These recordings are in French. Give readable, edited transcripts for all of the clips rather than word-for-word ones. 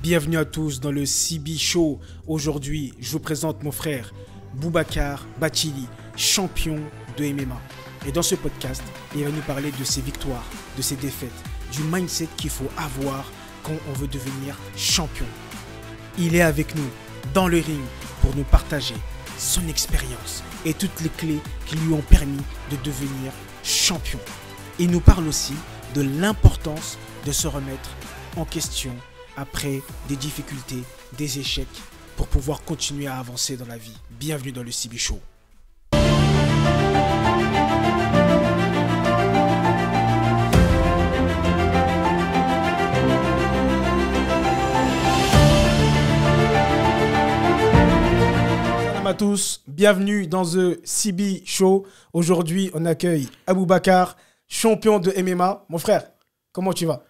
Bienvenue à tous dans le CB Show. Aujourd'hui, je vous présente mon frère Boubacar Bathily, champion de MMA. Et dans ce podcast, il va nous parler de ses victoires, de ses défaites, du mindset qu'il faut avoir quand on veut devenir champion. Il est avec nous dans le ring pour nous partager son expérience et toutes les clés qui lui ont permis de devenir champion. Il nous parle aussi de l'importance de se remettre en question après des difficultés, des échecs, pour pouvoir continuer à avancer dans la vie. Bienvenue dans le CB Show. Salam à tous, bienvenue dans The CB Show. Aujourd'hui, on accueille Aboubacar, champion de MMA. Mon frère, comment tu vas ?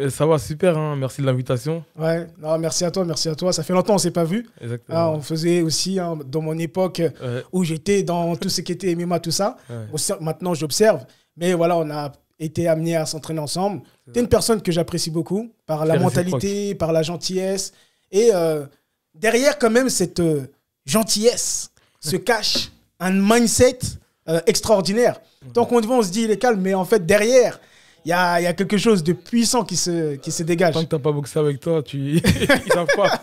Ça va super, hein. Merci de l'invitation. Ouais, non, merci à toi. Ça fait longtemps qu'on ne s'est pas vu. Exactement. Ah, on faisait aussi, dans mon époque où j'étais dans tout ce qui était MMA, tout ça. Ouais. Maintenant, j'observe. Mais voilà, on a été amenés à s'entraîner ensemble. Tu es une personne que j'apprécie beaucoup par la mentalité, par la gentillesse. Et derrière, quand même, cette gentillesse se cache un mindset extraordinaire. Tant qu'on te voit, on se dit, il est calme. Mais en fait, derrière, il y a quelque chose de puissant qui se dégage. Tant que t'as pas boxé avec toi, ils savent pas.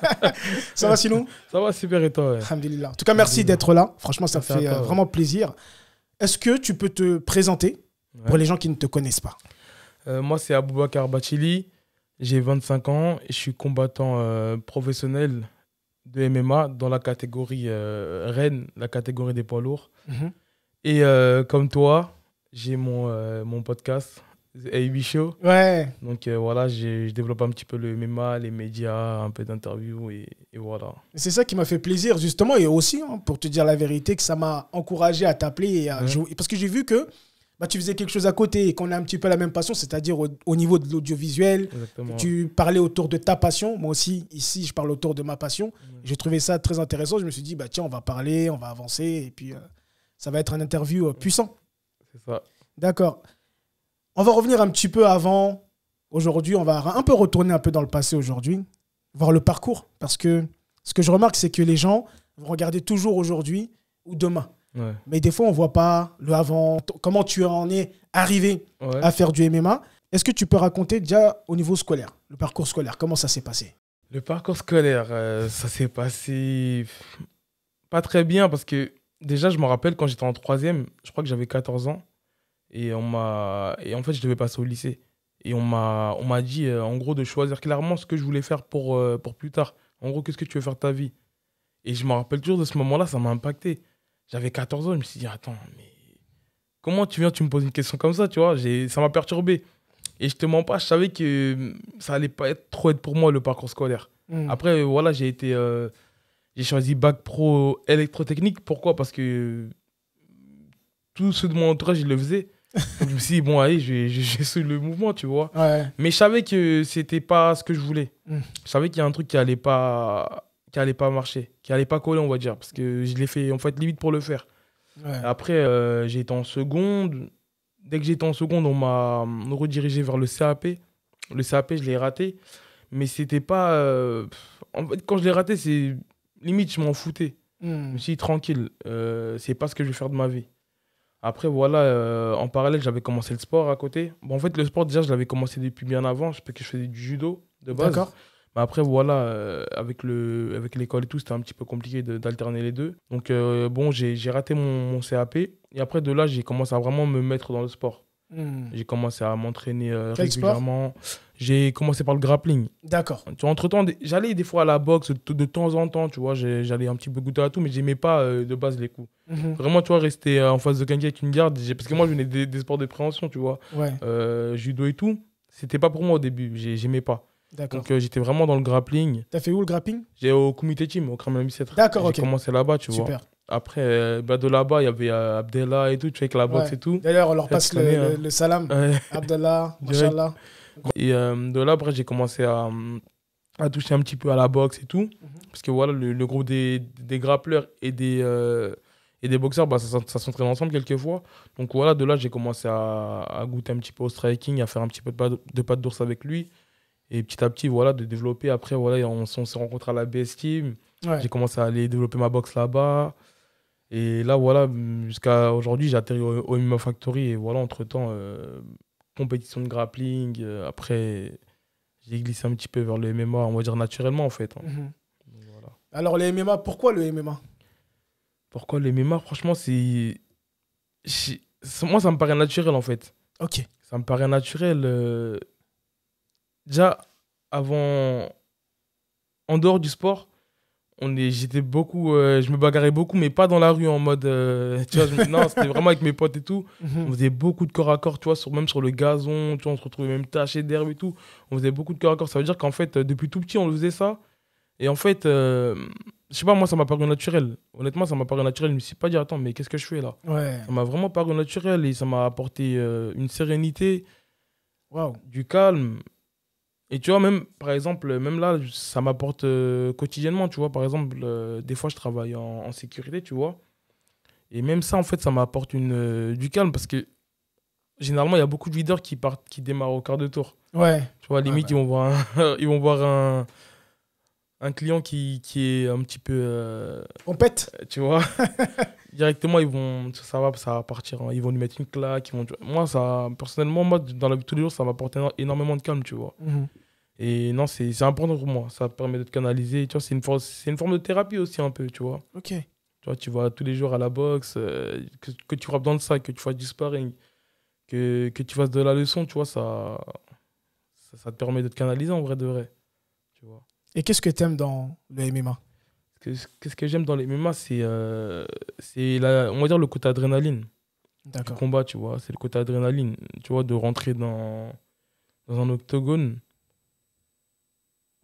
Ça va sinon ? Ça va super et toi, ouais. Alhamdulillah. En tout cas, merci d'être là. Franchement, ça fait vraiment plaisir. Est-ce que tu peux te présenter pour les gens qui ne te connaissent pas ? Moi, c'est Aboubacar Bathily. J'ai 25 ans et je suis combattant professionnel de MMA dans la catégorie reine, la catégorie des poids lourds. Et comme toi, j'ai mon podcast. CB Show. Ouais. Donc voilà, je développe un petit peu le MMA, les médias, un peu d'interviews et voilà. C'est ça qui m'a fait plaisir justement et aussi, pour te dire la vérité, que ça m'a encouragé à t'appeler et à jouer. Parce que j'ai vu que tu faisais quelque chose à côté et qu'on a un petit peu la même passion, c'est-à-dire au niveau de l'audiovisuel. Exactement. Tu parlais autour de ta passion. Moi aussi, ici, je parle autour de ma passion. J'ai trouvé ça très intéressant. Je me suis dit, tiens, on va parler, on va avancer et puis ça va être un interview puissant. C'est ça. D'accord. On va revenir un petit peu avant. Aujourd'hui, on va un peu retourner un peu dans le passé aujourd'hui, voir le parcours. Parce que ce que je remarque, c'est que les gens vont regarder toujours aujourd'hui ou demain. Ouais. Mais des fois, on ne voit pas le avant, comment tu en es arrivé à faire du MMA. Est-ce que tu peux raconter déjà au niveau scolaire, le parcours scolaire, comment ça s'est passé ? Le parcours scolaire, ça s'est passé pas très bien parce que déjà, je me rappelle quand j'étais en 3e, je crois que j'avais 14 ans. Et en fait, je devais passer au lycée. Et on m'a dit, en gros, de choisir clairement ce que je voulais faire pour plus tard. En gros, qu'est-ce que tu veux faire de ta vie ? Et je me rappelle toujours de ce moment-là, ça m'a impacté. J'avais 14 ans, je me suis dit, attends, mais comment tu me poses une question comme ça, tu vois ? Ça m'a perturbé. Et je te mens pas, je savais que ça allait pas trop être pour moi, le parcours scolaire. Après, voilà, j'ai choisi bac pro électrotechnique. Pourquoi ? Parce que tous ceux de mon entourage, ils le faisaient. Donc, je me suis dit, bon, allez, je vais suivre le mouvement, tu vois. Ouais. Mais je savais que c'était pas ce que je voulais. Je savais qu'il y a un truc qui allait pas marcher, qui allait pas coller, on va dire. Parce que je l'ai fait, en fait, limite pour le faire. Ouais. Après, j'ai été en seconde. Dès que j'étais en seconde, on m'a redirigé vers le CAP. Le CAP, je l'ai raté. Mais c'était pas... En fait, quand je l'ai raté, c'est... Limite, je m'en foutais. Je me suis dit, tranquille, c'est pas ce que je vais faire de ma vie. Après, voilà, en parallèle, j'avais commencé le sport à côté. Bon, en fait, le sport, déjà, je l'avais commencé depuis bien avant, parce que je faisais du judo de base. D'accord. Mais après, voilà, avec l'école et tout, c'était un petit peu compliqué d'alterner les deux. Donc, bon, j'ai raté mon CAP. Et après, de là, j'ai commencé à vraiment me mettre dans le sport. J'ai commencé à m'entraîner régulièrement. J'ai commencé par le grappling. D'accord. Tu vois, entre-temps, j'allais des fois à la boxe de temps en temps, tu vois, j'allais un petit peu goûter à tout, mais j'aimais pas de base les coups. Vraiment, tu vois, rester en face de quelqu'un qui me garde, parce que moi, je venais des sports de préhension, tu vois, judo et tout, c'était pas pour moi au début, j'aimais pas. D'accord. Donc, j'étais vraiment dans le grappling. T'as fait où le grappling ? J'ai au comité team, au Kremlin Bicêtre. D'accord, ok. J'ai commencé là-bas, tu vois. Super. Après, de là-bas, il y avait Abdellah et tout, tu vois, avec la boxe et tout. D'ailleurs, on leur passe tu connais, hein. le salam. Ouais. Abdallah, Direct. machallah. Et de là, après, j'ai commencé à toucher un petit peu à la boxe et tout. Parce que voilà, le groupe des grappleurs et des boxeurs, bah, ça s'entraîne ensemble quelquefois. Donc voilà, de là, j'ai commencé à goûter un petit peu au striking, à faire un petit peu de patte d'ours avec lui. Et petit à petit, voilà, de développer. Après, voilà, on s'est rencontrés à la BS Team. Ouais. J'ai commencé à aller développer ma boxe là-bas. Et là, voilà, jusqu'à aujourd'hui, j'ai atterri au MMA Factory. Et voilà, entre-temps, compétition de grappling. Après, j'ai glissé un petit peu vers le MMA, on va dire naturellement, en fait. Hein. Mhm. Donc, voilà. Alors, le MMA, pourquoi le MMA? Pourquoi le MMA? Franchement, moi, ça me paraît naturel, en fait. Ok. Ça me paraît naturel. Déjà, avant, en dehors du sport, j'étais beaucoup, je me bagarrais beaucoup, mais pas dans la rue en mode, tu vois, non, c'était vraiment avec mes potes et tout. On faisait beaucoup de corps à corps, tu vois, même sur le gazon, tu vois, on se retrouvait même taché d'herbe et tout. On faisait beaucoup de corps à corps. Ça veut dire qu'en fait, depuis tout petit, on faisait ça. Et en fait, je sais pas, moi, ça m'a paru naturel. Honnêtement, ça m'a paru naturel. Je me suis pas dit, attends, mais qu'est-ce que je fais là? Ouais. Ça m'a vraiment paru naturel et ça m'a apporté une sérénité, Waouh. du calme. Et tu vois, même, par exemple, même là, ça m'apporte quotidiennement, tu vois. Par exemple, des fois, je travaille en sécurité, tu vois. Et même ça, en fait, ça m'apporte du calme parce que généralement, il y a beaucoup de leaders qui démarrent au quart de tour. Ouais. Tu vois, limite, bah. ils vont voir ils vont voir un client qui est un petit peu, On pète. tu vois, directement, ça va partir. Hein. Ils vont lui mettre une claque. Moi, personnellement, moi, dans la vie de tous les jours, ça m'apporte énormément de calme, tu vois. Mhm. Et non, c'est important pour moi. Ça permet de te canaliser. Tu vois, c'est une forme de thérapie aussi, un peu, tu vois. Ok. Tu vois, tu vas tous les jours à la boxe, que tu frappes dans le sac, que tu fasses du sparring, que tu fasses de la leçon, tu vois, ça te permet de te canaliser en vrai de vrai. Tu vois. Et qu'est-ce que tu aimes dans le MMA? Qu'est-ce que j'aime dans les MMA, on va dire le côté adrénaline du D'accord. combat, tu vois. C'est le côté adrénaline, tu vois, de rentrer dans un octogone.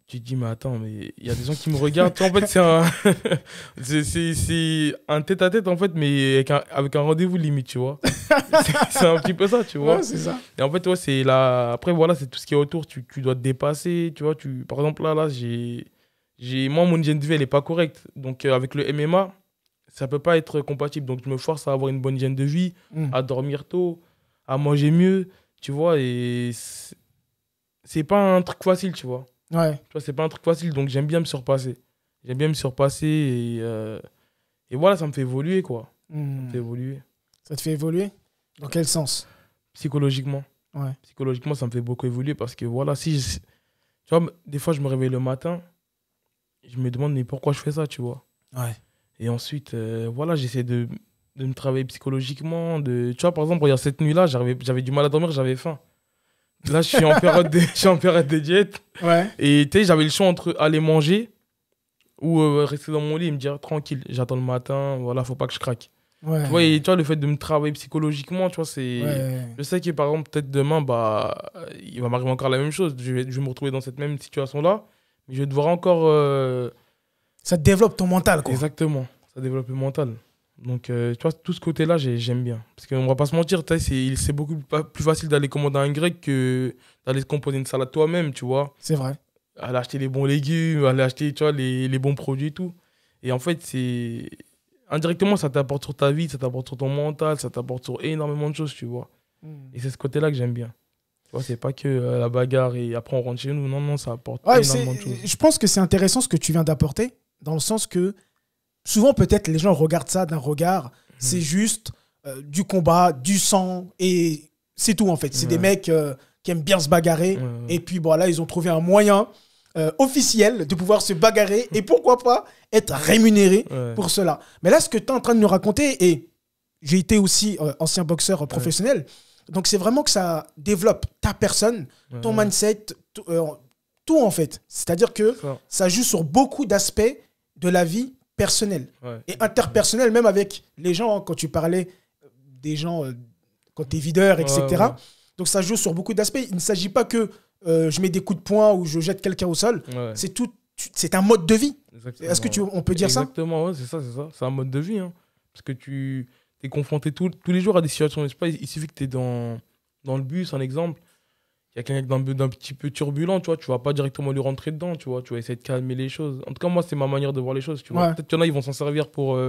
Tu te dis, mais attends, mais il y a des gens qui me regardent. Tu vois, en fait, c'est un tête-à-tête, en fait, mais avec un rendez-vous limite, tu vois. C'est un petit peu ça, tu vois. Ouais, c'est ça. Et en fait, ouais, après, voilà, c'est tout ce qui est autour. Tu dois te dépasser, tu vois. Par exemple, là, moi, mon hygiène de vie, elle n'est pas correcte. Donc, avec le MMA, ça peut pas être compatible. Donc, je me force à avoir une bonne hygiène de vie, Mhm. à dormir tôt, à manger mieux, tu vois. Et c'est pas un truc facile, tu vois. Ouais. Tu vois, c'est pas un truc facile, donc j'aime bien me surpasser. J'aime bien me surpasser et voilà, ça me fait évoluer, quoi. Ça me fait Mhm. évoluer. Ça te fait évoluer? Dans quel sens? Psychologiquement. Ouais. Psychologiquement, ça me fait beaucoup évoluer parce que voilà, tu vois, des fois, je me réveille le matin, je me demande, mais pourquoi je fais ça, tu vois. Ouais. Et ensuite, voilà, j'essaie de me travailler psychologiquement. Tu vois, par exemple, regarde, cette nuit-là, j'avais du mal à dormir, j'avais faim. Là, je suis en je suis en période de diète. Ouais. Et tu sais, j'avais le choix entre aller manger ou rester dans mon lit et me dire tranquille, j'attends le matin, voilà, faut pas que je craque. Ouais. Tu vois, et tu vois, le fait de me travailler psychologiquement, tu vois, Ouais. je sais que par exemple, peut-être demain, il va m'arriver encore la même chose. Je vais me retrouver dans cette même situation-là, mais je vais devoir encore. Ça te développe ton mental, quoi. Exactement, ça développe le mental. Donc, tu vois, tout ce côté-là, j'aime bien. Parce qu'on va pas se mentir, tu sais, c'est beaucoup plus facile d'aller commander un grec que d'aller te composer une salade toi-même, tu vois. C'est vrai. Aller acheter les bons légumes, aller acheter, tu vois, les bons produits et tout. Et en fait, indirectement, ça t'apporte sur ta vie, ça t'apporte sur ton mental, ça t'apporte sur énormément de choses, tu vois. Et c'est ce côté-là que j'aime bien. Tu vois, c'est pas que la bagarre et après on rentre chez nous. Non, non, ça apporte Ouais, énormément de choses. je pense que c'est intéressant ce que tu viens d'apporter, dans le sens que souvent, peut-être, les gens regardent ça d'un regard, c'est juste du combat, du sang, et c'est tout, en fait. C'est des mecs qui aiment bien se bagarrer, et puis voilà, ils ont trouvé un moyen officiel de pouvoir se bagarrer, et pourquoi pas être rémunéré pour cela. Mais là, ce que tu es en train de nous raconter, et j'ai été aussi ancien boxeur professionnel, donc c'est vraiment que ça développe ta personne, ton mindset, tout en fait. C'est-à-dire que ça joue sur beaucoup d'aspects de la vie personnelle et interpersonnelle, même avec les gens, hein, quand tu parlais des gens, quand tu es videur, etc. Donc ça joue sur beaucoup d'aspects. Il ne s'agit pas que je mets des coups de poing ou je jette quelqu'un au sol. C'est un mode de vie. Est-ce qu'on peut dire ça? Exactement, ouais, c'est ça. C'est un mode de vie. Hein. Parce que tu es confronté tous les jours à des situations. Il suffit que tu es dans le bus, un exemple. Il y a quelqu'un d'un petit peu turbulent, tu vois, tu vas pas directement lui rentrer dedans, tu vois, tu vas essayer de calmer les choses. En tout cas, moi, c'est ma manière de voir les choses, tu vois. Peut-être qu'il y en a, ils vont s'en servir pour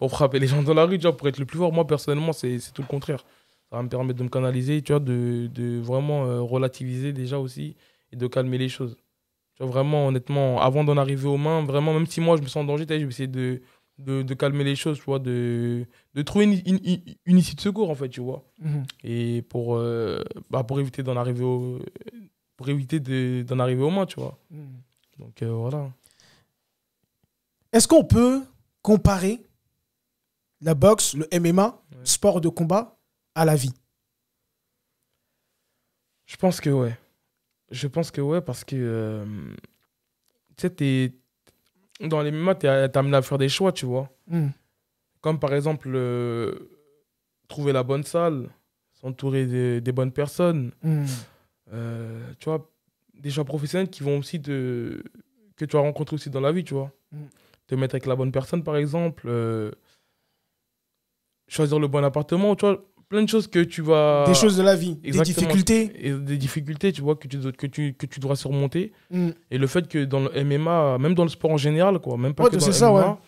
frapper les gens dans la rue, tu vois, pour être le plus fort. Moi, personnellement, c'est tout le contraire. Ça va me permettre de me canaliser, tu vois, de vraiment relativiser déjà aussi et de calmer les choses. Tu vois, vraiment, honnêtement, avant d'en arriver aux mains, vraiment, même si moi je me sens en danger, je vais essayer de calmer les choses, tu vois, de trouver une issue de secours, en fait, tu vois. Et pour éviter d'en arriver d'en arriver aux mains, tu vois. Donc voilà. Est-ce qu'on peut comparer la boxe, le MMA, sport de combat, à la vie? Je pense que ouais. Parce que tu sais, dans les MMA, t'es amené à faire des choix, tu vois. Comme par exemple, trouver la bonne salle, s'entourer des bonnes personnes. Tu vois, des choix professionnels qui vont aussi que tu vas rencontrer aussi dans la vie, tu vois. Te mettre avec la bonne personne, par exemple. Choisir le bon appartement, tu vois. Plein de choses que tu vas... Des choses de la vie, Exactement. des difficultés. Et des difficultés, tu vois, que tu dois surmonter. Et le fait que dans le MMA, même dans le sport en général, quoi, même pas que dans le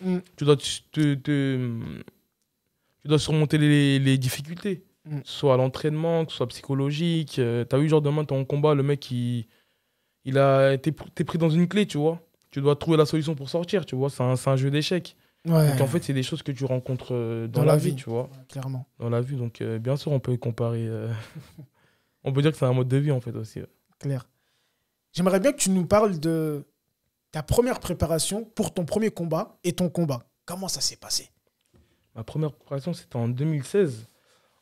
MMA, tu dois surmonter les difficultés. Soit à l'entraînement, que ce soit psychologique. T'as vu, genre, demain, t'es en combat, le mec, t'es pris dans une clé, tu vois. Tu dois trouver la solution pour sortir, tu vois. C'est un jeu d'échecs. Donc en fait, c'est des choses que tu rencontres dans la vie, tu vois. Ouais, clairement. Dans la vie, donc bien sûr, on peut comparer. On peut dire que c'est un mode de vie, en fait, aussi. Clair. J'aimerais bien que tu nous parles de ta première préparation pour ton premier combat et ton combat. Comment ça s'est passé? Ma première préparation, c'était en 2016.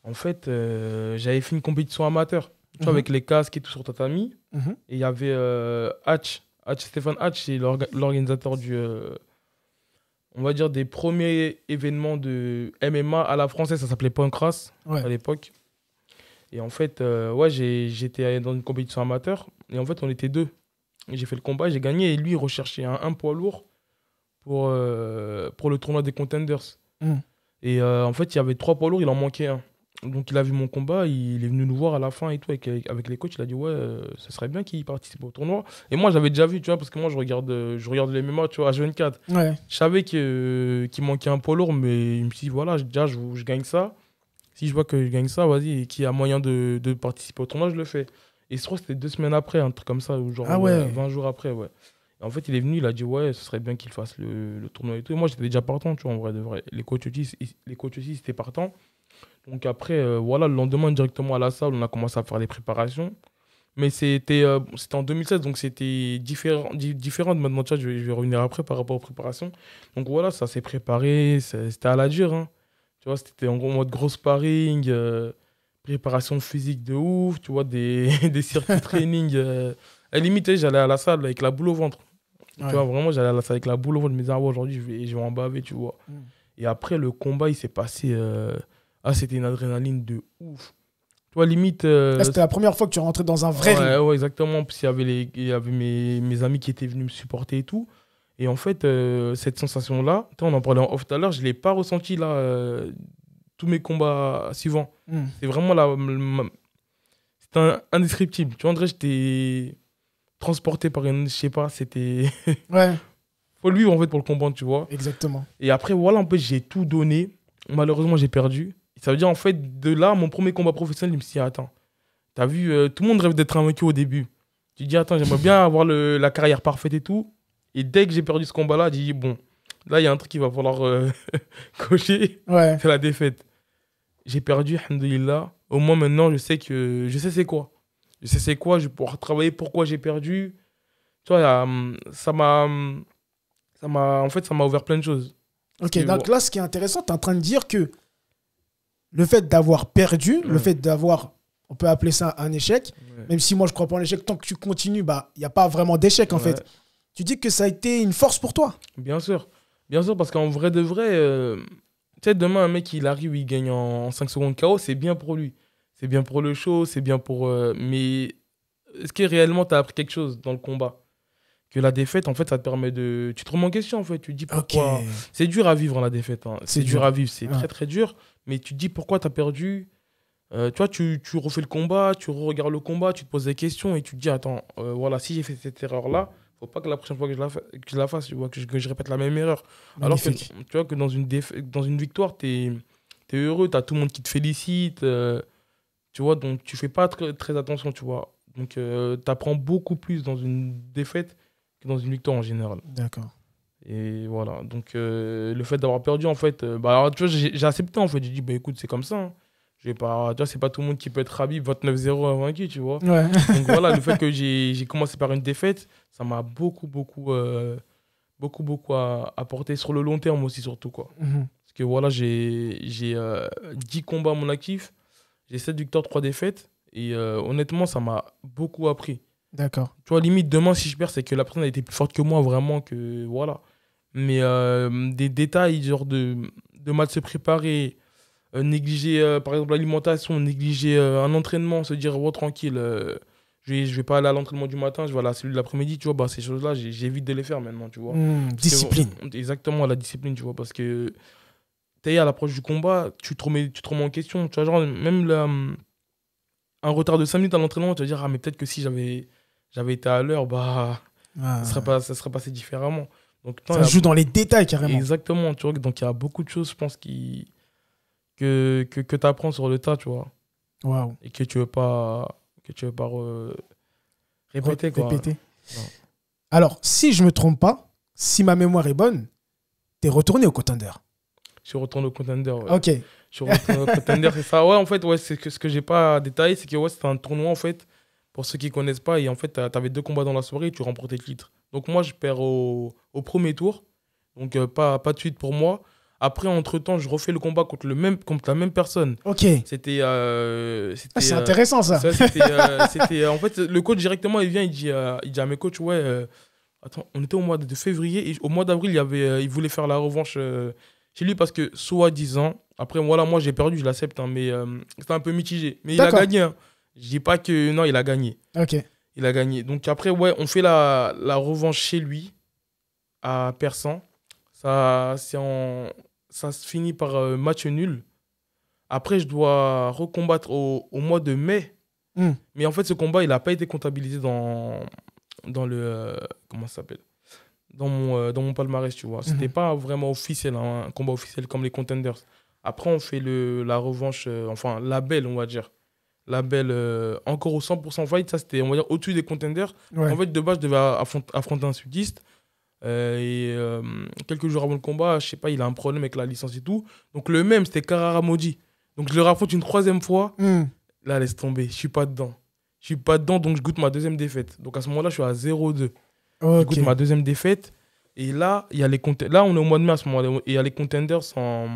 En fait, j'avais fait une compétition amateur, tu vois, avec les casques et tout sur tatami. Et il y avait Stéphane Hatch, c'est l'organisateur on va dire, des premiers événements de MMA à la française. Ça s'appelait Pancras à l'époque. Et en fait, j'étais dans une compétition amateur. Et en fait, on était deux. Et j'ai fait le combat, j'ai gagné. Et lui, il recherchait un poids lourd pour le tournoi des Contenders. Et en fait, il y avait 3 poids lourds, il en manquait un. Donc, il a vu mon combat, il est venu nous voir à la fin et tout, avec les coachs. Il a dit, ouais, ce serait bien qu'il participe au tournoi. Et moi, j'avais déjà vu, tu vois, parce que moi, je regarde les MMA, tu vois, H24. Je savais qu'il manquait un poids lourd, mais il me dit, voilà, déjà, je gagne ça. Si je vois que je gagne ça, vas-y, et qu'il y a moyen de participer au tournoi, je le fais. Et je crois que c'était 2 semaines après, un truc comme ça, ou genre 20 jours après, ouais. Et en fait, il est venu, il a dit, ouais, ce serait bien qu'il fasse le tournoi et tout. Et moi, j'étais déjà partant, tu vois, en vrai de vrai. Les coachs aussi, c'était partant. Donc après, voilà, le lendemain, directement à la salle, on a commencé à faire les préparations. Mais c'était en 2016, donc c'était différent de maintenant. Tu vois, je vais revenir après par rapport aux préparations. Donc voilà, ça s'est préparé, c'était à la dure. Hein. Tu vois, c'était en gros mode gros sparring, préparation physique de ouf, tu vois, des circuits training. À la limite, j'allais à la salle avec la boule au ventre. Tu vois, vraiment, j'allais à la salle avec la boule au ventre. Je me disais, ah ouais, aujourd'hui, je vais en baver, tu vois. Et après, le combat, il s'est passé... c'était une adrénaline de ouf. Tu vois, limite... c'était la première fois que tu rentrais dans un vrai ring. Ouais, exactement. Puis il y avait mes amis qui étaient venus me supporter et tout. Et en fait, cette sensation-là, on en parlait en off tout à l'heure, je ne l'ai pas ressentie là, tous mes combats suivants. C'est vraiment c'était indescriptible. Tu vois, André, j'étais transporté par une... Je sais pas, c'était... Faut le vivre en fait pour le comprendre, tu vois. Exactement. Et après, voilà, en fait, j'ai tout donné. Malheureusement, j'ai perdu. Ça veut dire, en fait, de là, mon premier combat professionnel, je me suis dit, attends, t'as vu, tout le monde rêve d'être invaincu au début. Tu te dis, attends, j'aimerais bien avoir la carrière parfaite et tout. Et dès que j'ai perdu ce combat-là, j'ai dit, bon, là, il y a un truc qu'il va falloir cocher. C'est la défaite. J'ai perdu, alhamdoulilah. Au moins, maintenant, je sais c'est quoi. Je sais c'est quoi, je vais pouvoir travailler pourquoi j'ai perdu. Tu vois, ça m'a ouvert plein de choses. Ok, donc là, ce qui est intéressant, tu es en train de dire que le fait d'avoir perdu, le fait d'avoir, on peut appeler ça un échec, même si moi je crois pas en l'échec, tant que tu continues, il n'y a pas vraiment d'échec en fait. Tu dis que ça a été une force pour toi. Bien sûr, parce qu'en vrai de vrai, tu sais, demain un mec il arrive, il gagne en 5 secondes KO, c'est bien pour lui. C'est bien pour le show, c'est bien pour... mais est-ce que réellement tu as appris quelque chose dans le combat? Que la défaite, en fait, ça te permet de... Tu te remets en question, en fait. Tu te dis pourquoi... C'est dur à vivre, la défaite. Hein. C'est dur à vivre, c'est très, très dur. Mais tu te dis pourquoi tu as perdu. Tu vois, tu refais le combat, tu regardes le combat, tu te poses des questions et tu te dis, attends, voilà, si j'ai fait cette erreur-là, faut pas que la prochaine fois que je la fasse, tu vois, que je répète la même erreur. Magnifique. Alors que, tu vois, que dans une victoire, t'es heureux, t'as tout le monde qui te félicite. Tu vois, donc tu fais pas très, très attention, tu vois. Donc, tu apprends beaucoup plus dans une défaite que dans une victoire en général. D'accord. Et voilà. Donc, le fait d'avoir perdu, en fait, alors, tu vois, j'ai accepté, en fait. J'ai dit, bah, écoute, c'est comme ça. Hein. Je vais pas, tu vois, c'est pas tout le monde qui peut être Khabib 29-0 vaincu, tu vois. Ouais. Donc, voilà, le fait que j'ai commencé par une défaite, ça m'a beaucoup apporté sur le long terme aussi, surtout, quoi. Parce que voilà, j'ai 10 combats à mon actif, j'ai 7 victoires, 3 défaites. Et honnêtement, ça m'a beaucoup appris. D'accord. Tu vois, limite, demain, si je perds, c'est que la personne a été plus forte que moi, vraiment, que voilà. Mais des détails, genre de mal se préparer, négliger, par exemple, l'alimentation, négliger un entraînement, se dire, oh, tranquille, je vais pas aller à l'entraînement du matin, je vais aller à celui de l'après-midi, tu vois, bah, ces choses-là, j'évite de les faire maintenant, tu vois. Discipline. Exactement, la discipline, tu vois, parce que t'es à l'approche du combat, tu te remets en question, tu vois, genre, même un retard de 5 minutes à l'entraînement, tu vas dire, ah, mais peut-être que si j'avais été à l'heure, bah, ça serait passé différemment. Donc, ça joue dans les détails, carrément. Exactement, tu vois, donc il y a beaucoup de choses, je pense, que tu apprends sur le tas, tu vois. Waouh. Et que tu veux pas répéter, quoi. Répéter. Alors, si je me trompe pas, si ma mémoire est bonne, t'es retourné au Contender. Je suis retourné au Contender, ouais. Ok. Je suis retourné au Contender, c'est ça. Ouais, en fait, ouais, c'est que ce que j'ai pas détaillé, c'est que ouais, c'était un tournoi, en fait, pour ceux qui connaissent pas. Et en fait, t'avais 2 combats dans la soirée et tu remportais le titre. Donc moi, je perds au premier tour. Donc pas de suite pour moi. Après, entre-temps, je refais le combat contre la même personne. Ok. C'était... c'est intéressant, ça. C'était en fait, le coach, directement, il vient, il dit à mes coachs, ouais, attends, on était au mois de février. Et au mois d'avril, il voulait faire la revanche chez lui parce que, soi-disant, après, voilà, moi, j'ai perdu, je l'accepte, hein, mais c'était un peu mitigé. Mais il a gagné. Hein. Je dis pas que... Non, il a gagné. Ok. Il a gagné. Donc après, ouais, on fait la revanche chez lui, à Persan. Ça se finit par match nul. Après, je dois recombattre au mois de mai. Mais en fait, ce combat, il n'a pas été comptabilisé dans le... comment ça s'appelle ? Dans mon palmarès, tu vois. C'était pas vraiment officiel, hein, un combat officiel comme les Contenders. Après, on fait la revanche, enfin, la belle, on va dire. La belle, encore au 100% fight. Ça, c'était, on va dire, au-dessus des Contenders. Ouais. En fait, de base, je devais affronter un sudiste. Quelques jours avant le combat, je sais pas, il a un problème avec la licence et tout. Donc le même, c'était Karara Modi. Donc je le raffronte une 3e fois. Là, laisse tomber, je suis pas dedans. Donc je goûte ma 2e défaite. Donc à ce moment-là, je suis à 0-2. Okay. Je goûte ma 2e défaite. Et là, il y a là, on est au mois de mai à ce moment-là. Et il y a les Contenders en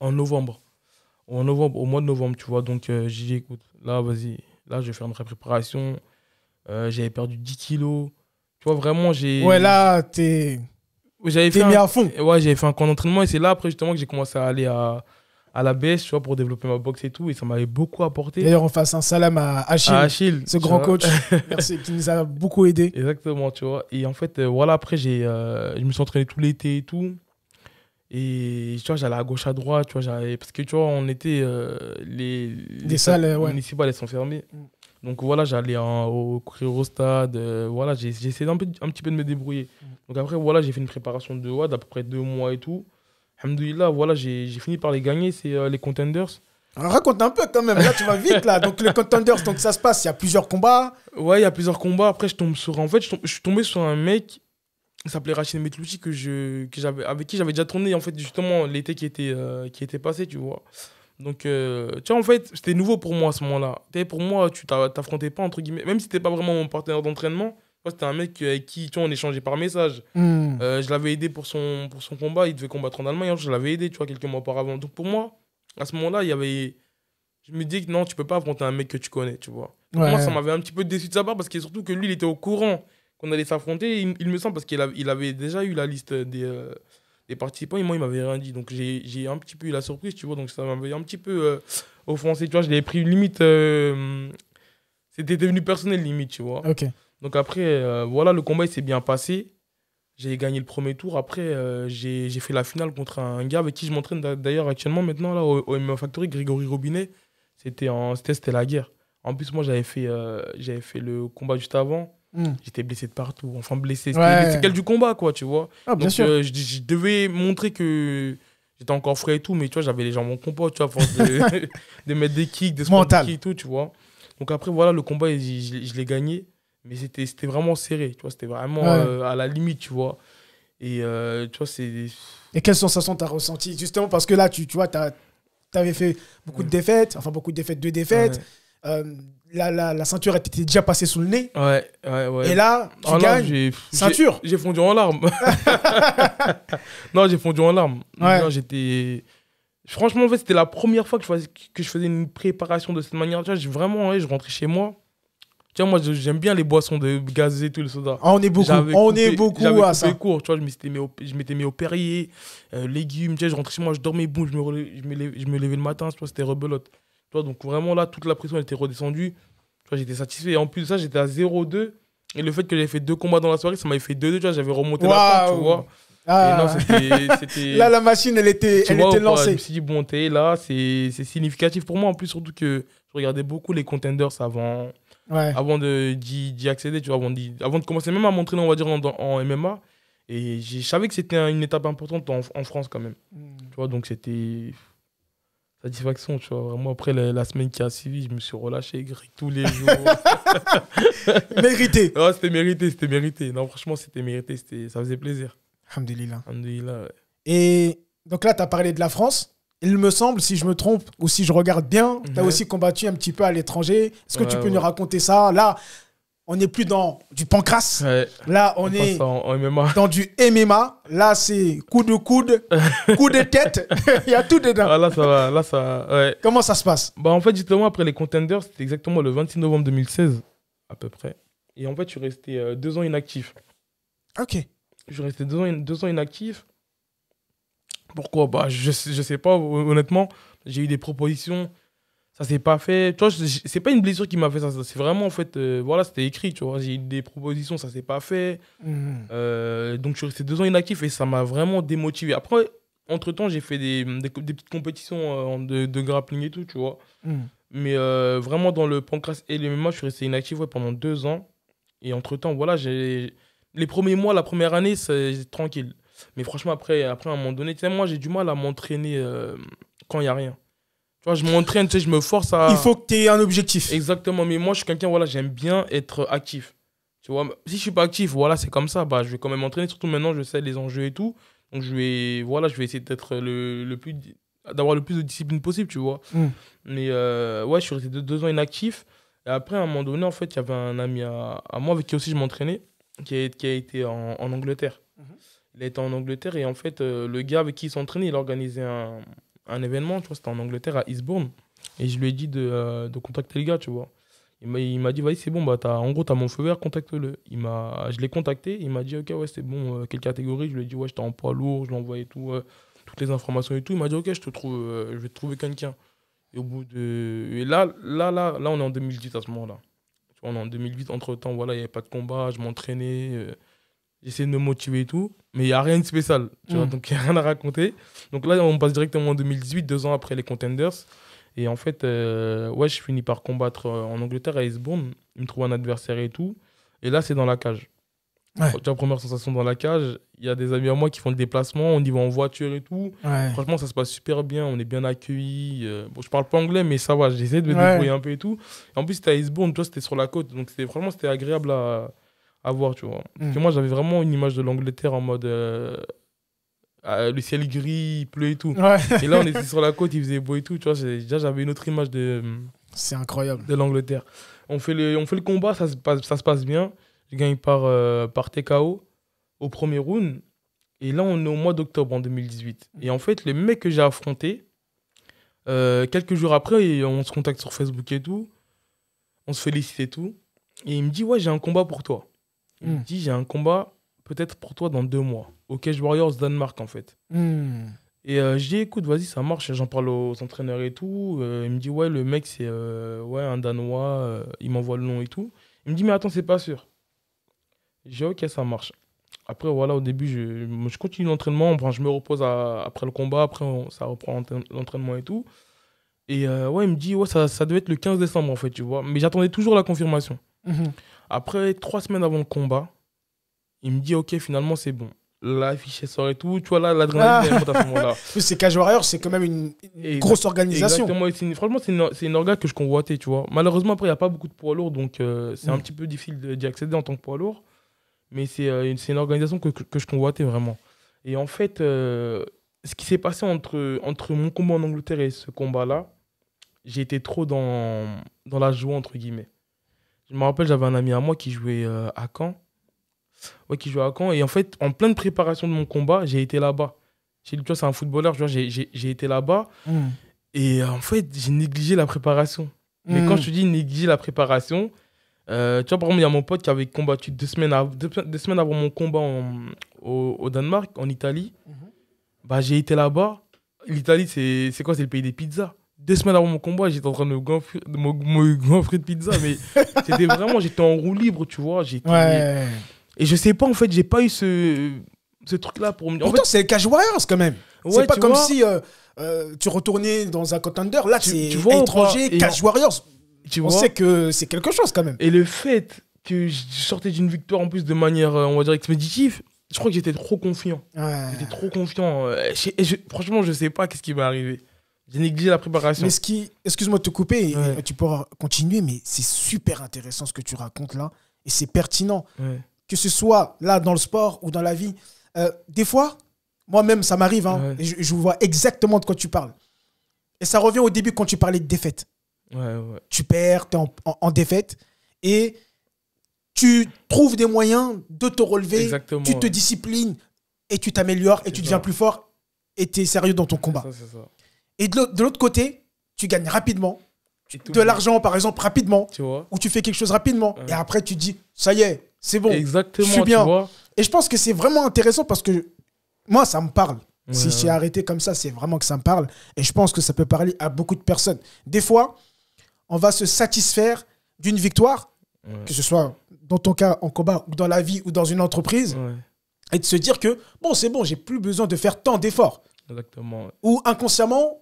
novembre. Au mois de novembre, tu vois. Donc j'ai dit, écoute, là, vas-y. Là, je vais faire une vraie préparation. J'avais perdu 10 kilos. Tu vois, vraiment, ouais, là, t'es mis à fond. Ouais, j'avais fait un camp d'entraînement et c'est là, après, justement, que j'ai commencé à aller à la BS, tu vois, pour développer ma boxe et tout. Et ça m'avait beaucoup apporté. D'ailleurs, on fasse un salam à Achille, ce grand coach. Merci, qui nous a beaucoup aidé. Exactement, tu vois. Et en fait, voilà, après, je me suis entraîné tout l'été et tout. Et tu vois, j'allais à gauche, à droite, tu vois, parce que tu vois, on était. Les salles municipales, elles sont fermées. Donc voilà, j'allais au Stade, voilà, j'ai essayé un petit peu de me débrouiller. Donc après, voilà, j'ai fait une préparation de WAD d'à peu près 2 mois et tout. Alhamdoulilah, voilà, j'ai fini par les gagner, c'est les Contenders. Alors raconte un peu quand même, là tu vas vite là. Donc les Contenders, donc ça se passe, il y a plusieurs combats. Ouais, il y a plusieurs combats. Après, je suis tombé sur un mec, il s'appelait Rachid Metlouchi, avec qui j'avais déjà tourné en fait, justement l'été qui était passé, tu vois. Donc, tu vois, en fait, c'était nouveau pour moi à ce moment-là. Pour moi, tu t'affrontais pas, entre guillemets, même si c'était pas vraiment mon partenaire d'entraînement. C'était un mec avec qui, tu vois, on échangeait par message. Je l'avais aidé pour son combat. Il devait combattre en Allemagne. Je l'avais aidé, tu vois, quelques mois auparavant. Donc, pour moi, à ce moment-là, je me dis que non, tu peux pas affronter un mec que tu connais, tu vois. Donc, moi, ça m'avait un petit peu déçu de sa part parce que surtout que lui, il était au courant qu'on allait s'affronter. Il me semble parce qu'il avait déjà eu la liste des participants et moi, il m'avait rien dit. Donc, j'ai un petit peu eu la surprise, tu vois. Donc, ça m'avait un petit peu offensé, tu vois. Je l'avais pris limite... c'était devenu personnel, limite, tu vois. Ok. Donc, après, voilà, le combat, il s'est bien passé. J'ai gagné le premier tour. Après, j'ai fait la finale contre un gars avec qui je m'entraîne d'ailleurs actuellement, maintenant, là, au MMA Factory, Grégory Robinet. C'était la guerre. En plus, moi, j'avais fait le combat juste avant. J'étais blessé de partout. Enfin, blessé. C'était quel du combat, quoi, tu vois. Ah, bien sûr. Je devais montrer que j'étais encore frais et tout, mais tu vois, j'avais les jambes en compote, tu vois, à force de mettre des kicks, des kicks et tout, tu vois. Donc après, voilà, le combat, je l'ai gagné. Mais c'était vraiment serré, tu vois. C'était vraiment à la limite, tu vois. Et tu vois, c'est... Et quelles sensations t'as ressenties? Justement, parce que là, tu vois, t'avais fait beaucoup de défaites, enfin beaucoup de défaites, 2 défaites. La ceinture était déjà passée sous le nez. Ouais. Et là, tu gagnes, ceinture. J'ai fondu en larmes. Non, j'ai fondu en larmes. Ouais. Non, franchement, en fait, c'était la première fois que je faisais une préparation de cette manière. Tu vois, vraiment, je rentrais chez moi. Tu vois, moi, j'aime bien les boissons de gaz et tout, le soda. On est beaucoup à ça. J'avais coupé court, tu vois, je m'étais mis au Perrier, légumes, tu sais, je rentrais chez moi, je dormais, boum, je me levais le matin, tu vois, c'était rebelote. Tu vois, donc vraiment, là, toute la pression, elle était redescendue. Tu vois, j'étais satisfait. Et en plus de ça, j'étais à 0-2. Et le fait que j'avais fait 2 combats dans la soirée, ça m'avait fait 2-2, tu vois, j'avais remonté la pente, tu vois. Et non, c'était... Là, la machine, elle était lancée. Je me suis dit, bon, t'es là, c'est significatif pour moi. En plus, surtout que je regardais beaucoup les contenders avant d'y accéder, tu vois, avant de commencer même à m'entraîner, on va dire, en MMA. Et je savais que c'était une étape importante en France quand même. Tu vois, donc c'était satisfaction, tu vois. Vraiment, après la semaine qui a suivi, je me suis relâché, gris tous les jours. Mérité. Ouais, c'était mérité. Non, franchement, c'était mérité, ça faisait plaisir. Alhamdoulilah. Alhamdoulilah, ouais. Et donc là, tu as parlé de la France. Il me semble, si je me trompe ou si je regarde bien, tu as aussi combattu un petit peu à l'étranger. Est-ce que tu peux nous raconter ça? Là, on n'est plus dans du pancrace. Ouais. Là, on est en MMA. Dans du MMA. Là, c'est coup de coude, coup de tête. Il y a tout dedans. Ah, là, ça va. Ouais. Comment ça se passe? Bah, en fait, justement, après les Contenders, c'était exactement le 26 novembre 2016, à peu près. Et en fait, je suis resté 2 ans inactif. Ok. Je suis resté 2 ans inactif. Pourquoi? Bah, je sais pas, honnêtement. J'ai eu des propositions, ça s'est pas fait. Tu vois, c'est pas une blessure qui m'a fait ça. C'est vraiment, en fait, voilà, c'était écrit, tu vois. J'ai eu des propositions, ça s'est pas fait. Donc, je suis resté 2 ans inactif et ça m'a vraiment démotivé. Après, entre-temps, j'ai fait des petites compétitions de grappling et tout, tu vois. Mais vraiment, dans le pancrace et le MMA, je suis resté inactif pendant 2 ans. Et entre-temps, voilà, les premiers mois, la première année, c'est tranquille. Mais franchement, après, à un moment donné, tu sais, moi, j'ai du mal à m'entraîner quand il n'y a rien. Tu vois, je m'entraîne, tu sais, je me force à... Il faut que tu aies un objectif. Exactement, mais moi, je suis quelqu'un, voilà, j'aime bien être actif. Tu vois, si je ne suis pas actif, voilà, c'est comme ça, bah, je vais quand même m'entraîner. Surtout maintenant, je sais les enjeux et tout. Donc, je vais essayer d'être d'avoir le plus de discipline possible, tu vois. Mais ouais, je suis resté 2 ans inactif. Et après, à un moment donné, en fait, il y avait un ami à moi avec qui aussi je m'entraînais, qui a été en Angleterre. Il a été en Angleterre et en fait, le gars avec qui il s'entraînait, il organisait un événement, tu vois, c'était en Angleterre, à Eastbourne. Et je lui ai dit de contacter le gars, tu vois. Il m'a dit, vas-y, c'est bon, bah, en gros, t'as mon feu vert, contacte-le. Je l'ai contacté, il m'a dit, ok, ouais, c'est bon, quelle catégorie? Je lui ai dit, ouais, j'étais en poids lourd, je lui ai envoyé toutes les informations et tout. Il m'a dit, ok, je vais te trouver quelqu'un. Et au bout de... Et là, on est en 2018 à ce moment-là. Tu vois, on est en 2008, entre-temps, voilà, il n'y avait pas de combat, je m'entraînais, j'essayais de me motiver et tout, mais il n'y a rien de spécial, tu vois, donc il n'y a rien à raconter. Donc là, on passe directement en 2018, 2 ans après les Contenders. Et en fait, ouais, je finis par combattre en Angleterre, à Eastbourne. Il me trouve un adversaire et tout. Et là, c'est dans la cage. Ouais. Tu vois, première sensation dans la cage, il y a des amis à moi qui font le déplacement, on y va en voiture et tout. Ouais. Franchement, ça se passe super bien, on est bien accueillis. Bon, je parle pas anglais, mais ça va, j'essaie de me débrouiller un peu et tout. Et en plus, c'était à Eastbourne, tu vois, c'était sur la côte. Donc, c'était agréable à voir, tu vois. Parce que moi, j'avais vraiment une image de l'Angleterre en mode... le ciel gris, il pleut et tout. Ouais. Et là, on était sur la côte, il faisait beau et tout. Tu vois, j'avais une autre image c'est incroyable. De l'Angleterre. On fait le combat, ça se passe bien. Je gagne par TKO au premier round. Et là, on est au mois d'octobre en 2018. Et en fait, le mec que j'ai affronté, quelques jours après, on se contacte sur Facebook et tout. On se félicite et tout. Et il me dit, ouais, j'ai un combat pour toi. Il me dit, j'ai un combat peut-être pour toi dans 2 mois. Au Cage Warriors Danemark, en fait. Et je dis, écoute, vas-y, ça marche. J'en parle aux entraîneurs et tout. Il me dit, ouais, le mec, c'est un Danois. Il m'envoie le nom et tout. Il me dit, mais attends, c'est pas sûr. Je dis, ok, ça marche. Après, voilà, au début, je continue l'entraînement. Enfin, je me repose après le combat. Après, ça reprend l'entraînement et tout. Et ouais, il me dit, ouais, ça devait être le 15 décembre, en fait, tu vois. Mais j'attendais toujours la confirmation. Après, 3 semaines avant le combat, il me dit, ok, finalement, c'est bon. l'affiche sort et tout. Tu vois, là, l'adrénaline elle monte à ce moment-là. C'est Cage Warriors, c'est quand même une grosse organisation. Exactement. Franchement, c'est une orga que je convoitais, tu vois. Malheureusement, après, il n'y a pas beaucoup de poids lourds, donc c'est un petit peu difficile d'y accéder en tant que poids lourd. Mais c'est une organisation que je convoitais vraiment. Et en fait, ce qui s'est passé entre mon combat en Angleterre et ce combat-là, j'ai été trop dans la joie, entre guillemets. Je me rappelle, j'avais un ami à moi qui jouait à Caen. Ouais, qui jouait à Caen. Et en fait, en pleine préparation de mon combat, j'ai été là-bas. Tu vois, c'est un footballeur, tu vois, j'ai été là-bas. Et en fait, j'ai négligé la préparation. Mais quand je te dis négliger la préparation, tu vois, par exemple, il y a mon pote qui avait combattu 2 semaines avant mon combat au Danemark, en Italie. Bah, j'ai été là-bas. L'Italie, c'est quoi? C'est le pays des pizzas. 2 semaines avant mon combat, j'étais en train de me gonfler de pizza. Mais j'étais en roue libre, tu vois. Ouais. Et je sais pas, en fait, j'ai pas eu ce truc-là pour me dire. Pourtant, c'est Cage Warriors quand même. Ouais, c'est pas comme vois, si tu retournais dans un contender. Là, c'est vois, étranger, Cage Warriors. On sait que c'est quelque chose quand même. Et le fait que je sortais d'une victoire en plus de manière, on va dire, expéditive, je crois que j'étais trop confiant. Ouais. J'étais trop confiant. Franchement, je sais pas qu'est-ce qui m'est arrivé. J'ai négligé la préparation. Mais excuse-moi de te couper, et tu pourras continuer, mais c'est super intéressant ce que tu racontes là. Et c'est pertinent. Ouais. Que ce soit là dans le sport ou dans la vie. Des fois, moi-même, ça m'arrive. Hein, et je vois exactement de quoi tu parles. Et ça revient au début quand tu parlais de défaite. Ouais. Tu perds, tu es en défaite. Et tu trouves des moyens de te relever. Exactement, tu te disciplines et tu t'améliores et tu deviens plus fort et tu es sérieux dans ton combat. C'est ça. Et de l'autre côté, tu gagnes rapidement. De l'argent, par exemple, rapidement. Tu vois. Ou tu fais quelque chose rapidement. Et après, tu te dis, ça y est, c'est bon. Exactement, je suis bien. Tu vois. Et je pense que c'est vraiment intéressant parce que moi, ça me parle. Si je suis arrêté comme ça, c'est vraiment que ça me parle. Et je pense que ça peut parler à beaucoup de personnes. Des fois, on va se satisfaire d'une victoire, que ce soit dans ton cas en combat, ou dans la vie, ou dans une entreprise, et de se dire que, bon, c'est bon, j'ai plus besoin de faire tant d'efforts. Exactement. Ou inconsciemment,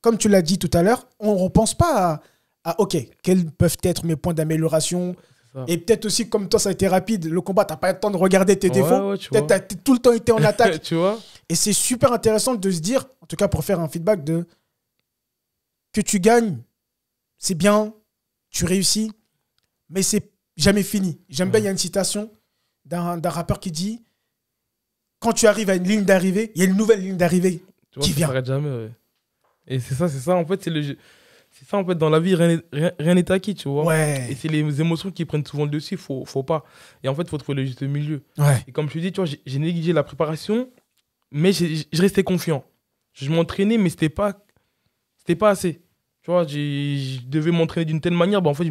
comme tu l'as dit tout à l'heure, on ne repense pas à OK, quels peuvent être mes points d'amélioration. Et peut-être aussi, comme toi, ça a été rapide, le combat, tu n'as pas eu le temps de regarder tes défauts. Peut-être tu as tout le temps été en attaque. Tu vois. Et c'est super intéressant de se dire, en tout cas pour faire un feedback, que tu gagnes, c'est bien, tu réussis, mais c'est jamais fini. J'aime bien, il y a une citation d'un rappeur qui dit, quand tu arrives à une ligne d'arrivée, il y a une nouvelle ligne d'arrivée qui vient. Ça s'arrête jamais, ouais. Et c'est ça, en fait, c'est ça, en fait, dans la vie, rien n'est acquis, tu vois. Ouais. Et c'est les émotions qui prennent souvent le dessus, faut pas. Et en fait, il faut trouver le juste milieu. Ouais. Et comme tu dis, tu vois, j'ai négligé la préparation, mais je restais confiant. Je m'entraînais, mais c'était pas assez. Tu vois, je devais m'entraîner d'une telle manière, en fait, je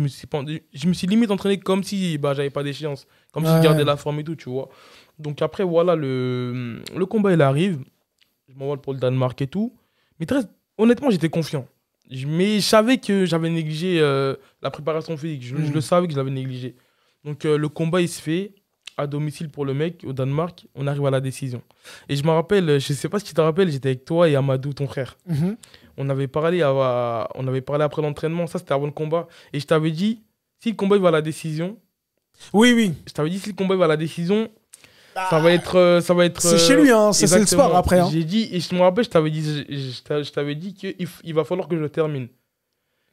me suis limite entraîné comme si j'avais pas d'échéance. Comme si je gardais la forme et tout, tu vois. Donc après, voilà, le combat, il arrive. Je m'envole pour le Danemark et tout. Mais honnêtement, j'étais confiant. Mais je savais que j'avais négligé la préparation physique. Je le savais que je l'avais négligé. Donc le combat, il se fait à domicile pour le mec, au Danemark. On arrive à la décision. Et je me rappelle, je sais pas si tu te rappelles, j'étais avec toi et Amadou, ton frère. On avait parlé après l'entraînement. Ça, c'était avant le combat. Et je t'avais dit, si le combat il va à la décision... Oui. Je t'avais dit, si le combat il va à la décision... Ça va être. C'est chez lui, hein. C'est le sport après. Hein. J'ai dit, et je me rappelle, je t'avais dit qu'il va falloir que je termine.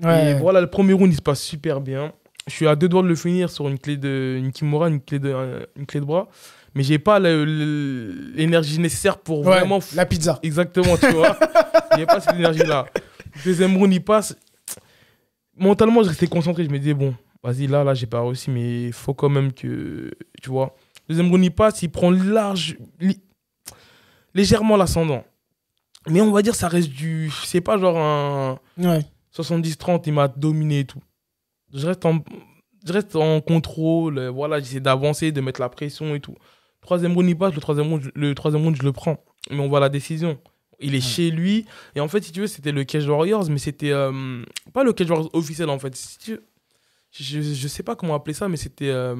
Ouais. Et voilà, le premier round, il se passe super bien. Je suis à 2 doigts de le finir sur une Kimura, une clé de bras. Mais j'ai pas l'énergie nécessaire pour vraiment. La pizza. Exactement, tu vois. J'ai pas cette énergie-là. Le deuxième round, il passe. Mentalement, je restais concentré. Je me disais, bon, vas-y, là, j'ai pas réussi, mais il faut quand même que. Tu vois. Deuxième round, il passe, il prend légèrement l'ascendant. Mais on va dire, ça reste c'est pas genre un 70-30, il m'a dominé et tout. Je reste en contrôle, voilà, j'essaie d'avancer, de mettre la pression et tout. Troisième round, il passe, le troisième round, je le prends. Mais on voit la décision. Il est chez lui. Et en fait, si tu veux, c'était le Cage Warriors, mais c'était pas le Cage Warriors officiel, en fait. Si tu veux, je sais pas comment appeler ça, mais c'était... ça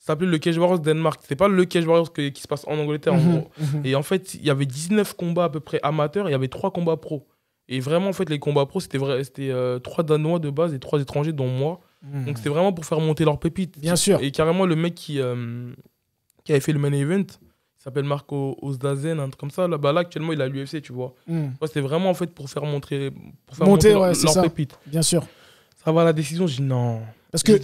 s'appelait le Cage Warriors Danemark. C'était pas le Cage Warriors qui se passe en Angleterre, en gros. Et en fait, il y avait 19 combats à peu près amateurs, et il y avait 3 combats pro. Et vraiment, en fait, les combats pro, c'était 3 Danois de base et 3 étrangers, dont moi. Donc, c'était vraiment pour faire monter leurs pépites. Bien sûr. Et carrément, le mec qui avait fait le main event, il s'appelle Marco Osdazen, un truc comme ça. Là, actuellement, il est à l'UFC, tu vois. Ouais, c'était vraiment en fait pour faire monter leur pépite. Bien sûr. Ça va, la décision, je dis non. Parce que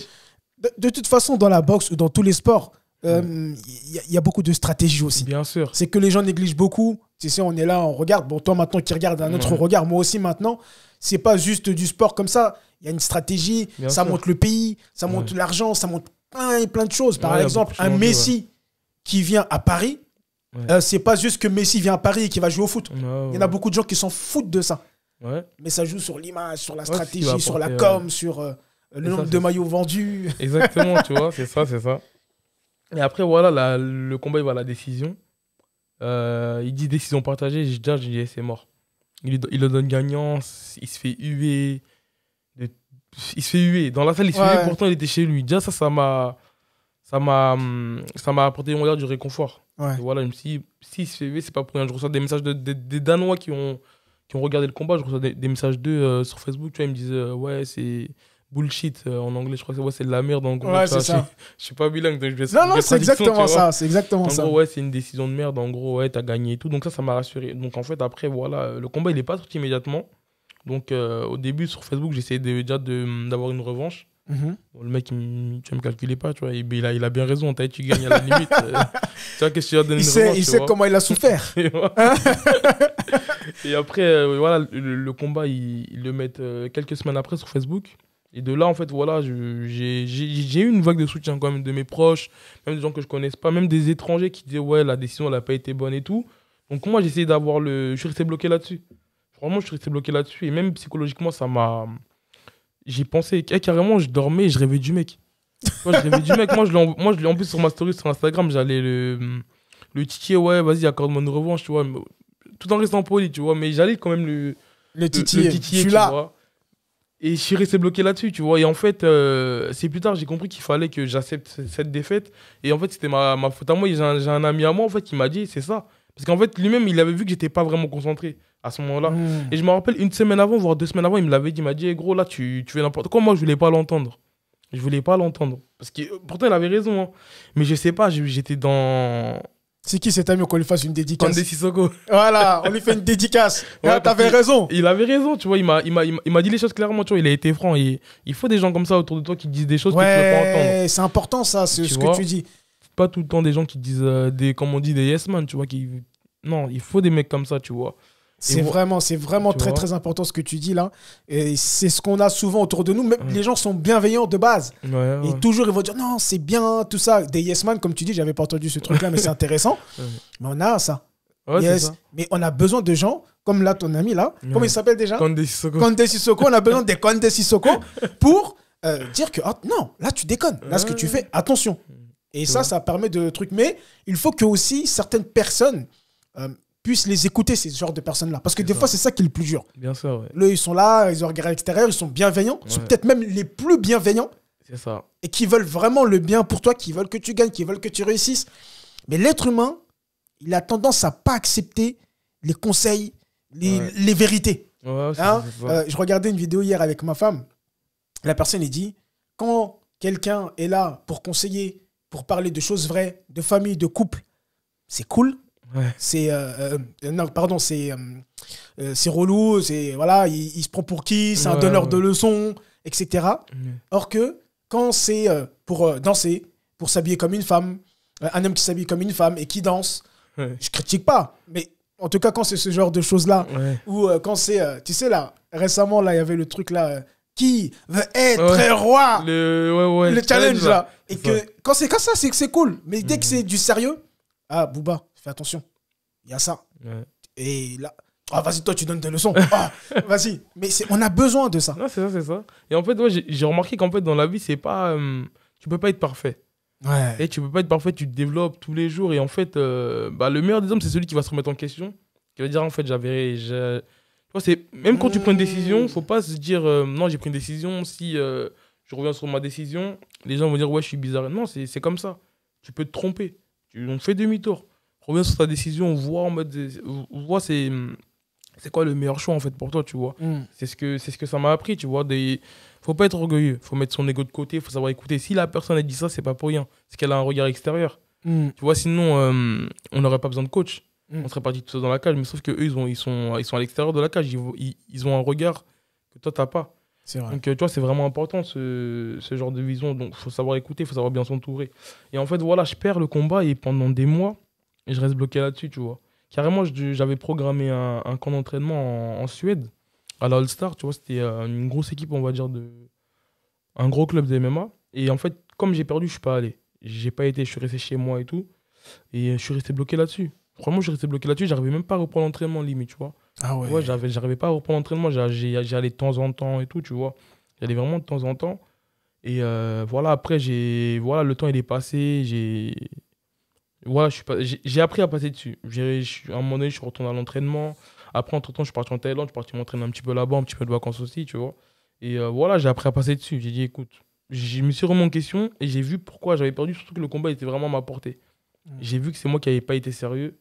de toute façon, dans la boxe ou dans tous les sports, y a beaucoup de stratégie aussi. Bien sûr. C'est que les gens négligent beaucoup. Tu sais, on est là, on regarde. Bon, toi maintenant qui regardes un autre regard, moi aussi maintenant. C'est pas juste du sport comme ça. Il y a une stratégie, ça monte le pays, ça monte l'argent, ça monte plein de choses. Par exemple, un Messi qui vient à Paris, c'est pas juste que Messi vient à Paris et qui va jouer au foot. Il y en a beaucoup de gens qui s'en foutent de ça. Mais ça joue sur l'image, sur la stratégie, sur la com, sur le nombre de maillots vendus. Exactement, tu vois, c'est ça. Et après, voilà, le combat, il va à la décision. Il dit décision partagée, j'ai dit, c'est mort. Il le donne gagnant, il se fait huer. Il se fait huer. Dans la salle, il se fait huer, pourtant il était chez lui. Déjà, ça m'a apporté, on va dire, du réconfort. Et voilà, je me suis dit, s'il se fait huer, c'est pas pour rien. Je reçois des messages des Danois qui ont regardé le combat. Je reçois des messages d'eux sur Facebook. Tu vois, ils me disent, ouais, c'est bullshit en anglais. Je crois que c'est de la merde en gros. Ouais, c'est ça. Je suis pas bilingue, donc je vais Non, c'est exactement ça. C'est exactement en ça. En gros, ouais, c'est une décision de merde. En gros, ouais, t'as gagné et tout. Donc ça m'a rassuré. Donc en fait, après, voilà, le combat, il est pas sorti immédiatement. Donc au début, sur Facebook, j'essayais déjà d'avoir une revanche. Bon, le mec, tu ne me calculais pas, tu vois. Il a bien raison. Tu gagnes à la limite. Tu vois, qu'est-ce que tu vas donner une revanche, il sait comment il a souffert. Et après, voilà, le combat, ils le mettent quelques semaines après sur Facebook. Et de là, en fait, voilà, j'ai eu une vague de soutien quand même de mes proches, même des gens que je ne connaisse pas, même des étrangers qui disaient, ouais, la décision, n'a pas été bonne et tout. Donc moi, j'ai essayé d'avoir Je suis resté bloqué là-dessus. Vraiment, je suis resté bloqué là-dessus. Et même psychologiquement, ça m'a... J'ai pensé, carrément, je dormais et je rêvais du mec. Moi, je rêvais du mec. Moi, je l'ai en plus sur ma story sur Instagram, j'allais le titiller, ouais, vas-y, accorde-moi une revanche, tu vois. Tout en restant poli, tu vois. Mais j'allais quand même le titiller, je suis là. Vois. Et je suis resté bloqué là-dessus, tu vois. Et en fait, c'est plus tard, j'ai compris qu'il fallait que j'accepte cette défaite. Et en fait, c'était ma faute à moi. J'ai un ami à moi, en fait, qui m'a dit, c'est ça. Parce qu'en fait, lui-même, il avait vu que j'étais pas vraiment concentré à ce moment-là. Et je me rappelle, une semaine avant, voire 2 semaines avant, il me l'avait dit. Il m'a dit, hey, gros, là, tu fais n'importe quoi. Moi, je voulais pas l'entendre. Je voulais pas l'entendre. Parce que pourtant, il avait raison. Hein. Mais je sais pas, j'étais dans... C'est qui cet ami qu'on lui fasse une dédicace? Kandé Sissoko. Voilà, on lui fait une dédicace. Ouais, t'avais raison. Il avait raison, tu vois. Il m'a dit les choses clairement, tu vois. Il a été franc. Il faut des gens comme ça autour de toi qui disent des choses que tu ne peux pas entendre. Ouais, c'est important ça, c'est ce que tu dis. Pas tout le temps des gens qui disent, comme on dit, des yes man, tu vois. Non, il faut des mecs comme ça, tu vois. C'est vraiment très, très important ce que tu dis là. Et c'est ce qu'on a souvent autour de nous. Même les gens sont bienveillants de base. Et toujours, ils vont dire non, c'est bien, tout ça. Des yes man, comme tu dis, j'avais pas entendu ce truc-là, mais c'est intéressant. Mais on a ça. Ça. Mais on a besoin de gens, comme là, ton ami là. Comment il s'appelle déjà? Kandé Sissoko. Kandé Sissoko. On a besoin des Kandé Sissoko pour dire que non, là, tu déconnes. Là, ce que tu fais, attention. Et ça permet de trucs. Mais il faut que aussi certaines personnes puissent les écouter, ces genres de personnes-là. Parce que des fois, c'est ça qui est le plus dur. Bien sûr, ouais. Là, ils sont là, ils ont regardé à l'extérieur, ils sont bienveillants. Ils sont peut-être même les plus bienveillants. C'est ça. Et qui veulent vraiment le bien pour toi, qui veulent que tu gagnes, qui veulent que tu réussisses. Mais l'être humain, il a tendance à pas accepter les conseils, les vérités. Je regardais une vidéo hier avec ma femme. La personne, elle dit, quand quelqu'un est là pour conseiller, pour parler de choses vraies, de famille, de couple, c'est cool. C'est relou, voilà, il se prend pour qui, c'est un donneur de leçons, etc. Or que quand c'est pour danser, pour s'habiller comme une femme, un homme qui s'habille comme une femme et qui danse, je critique pas, mais en tout cas quand c'est ce genre de choses là, ou quand c'est, tu sais là, récemment là il y avait le truc là, qui veut être roi, le challenge là, et que quand c'est comme ça c'est cool, mais dès que c'est du sérieux, Booba, fais attention. Il y a ça. Et là, vas-y, toi, tu donnes des leçons. Vas-y. Mais on a besoin de ça. Non, c'est ça. Et en fait, j'ai remarqué qu'en fait, dans la vie, c'est pas... tu peux pas être parfait. Et tu peux pas être parfait, tu te développes tous les jours. Et en fait, le meilleur des hommes, c'est celui qui va se remettre en question. Qui va dire, en fait, même quand tu prends une décision, faut pas se dire, non, j'ai pris une décision. Si je reviens sur ma décision, les gens vont dire, ouais, je suis bizarre. Non, c'est comme ça. Tu peux te tromper. On fait demi-tour. Reviens sur ta décision, on voit c'est quoi le meilleur choix en fait pour toi, tu vois. C'est ce que ça m'a appris, tu vois. Faut pas être orgueilleux, faut mettre son ego de côté, faut savoir écouter. Si la personne a dit ça, c'est pas pour rien, c'est qu'elle a un regard extérieur. Tu vois, sinon, on n'aurait pas besoin de coach. Mm. On serait parti tout seul dans la cage. Mais sauf qu'eux, ils sont à l'extérieur de la cage. Ils ont un regard que toi, tu n'as pas. C'est vrai. Donc, tu vois, c'est vraiment important ce genre de vision. Donc, il faut savoir écouter, il faut savoir bien s'entourer. Et en fait, voilà, je perds le combat et pendant des mois, et je reste bloqué là-dessus, tu vois. Carrément, j'avais programmé un camp d'entraînement en Suède, à la All-Star, tu vois. C'était une grosse équipe, on va dire, un gros club de MMA. Et en fait, comme j'ai perdu, je suis pas allé. J'ai pas été, je suis resté chez moi et tout. Et je suis resté bloqué là-dessus. Vraiment, je suis resté bloqué là-dessus. J'arrivais même pas à reprendre l'entraînement, limite, tu vois. Ah ouais. Ouais, j'arrivais pas à reprendre l'entraînement. J'allais de temps en temps et tout, tu vois. J'allais vraiment de temps en temps. Et voilà, après, voilà, le temps, il est passé. Voilà, j'ai appris à passer dessus. À un moment donné, je suis retourné à l'entraînement. Après, entre-temps, je suis parti en Thaïlande. Je suis parti m'entraîner un petit peu là-bas, un petit peu de vacances aussi, tu vois. Et voilà, j'ai appris à passer dessus. J'ai dit, écoute, je me suis remis en question et j'ai vu pourquoi j'avais perdu, surtout que le combat était vraiment à ma portée. J'ai vu que c'est moi qui n'avais pas été sérieux.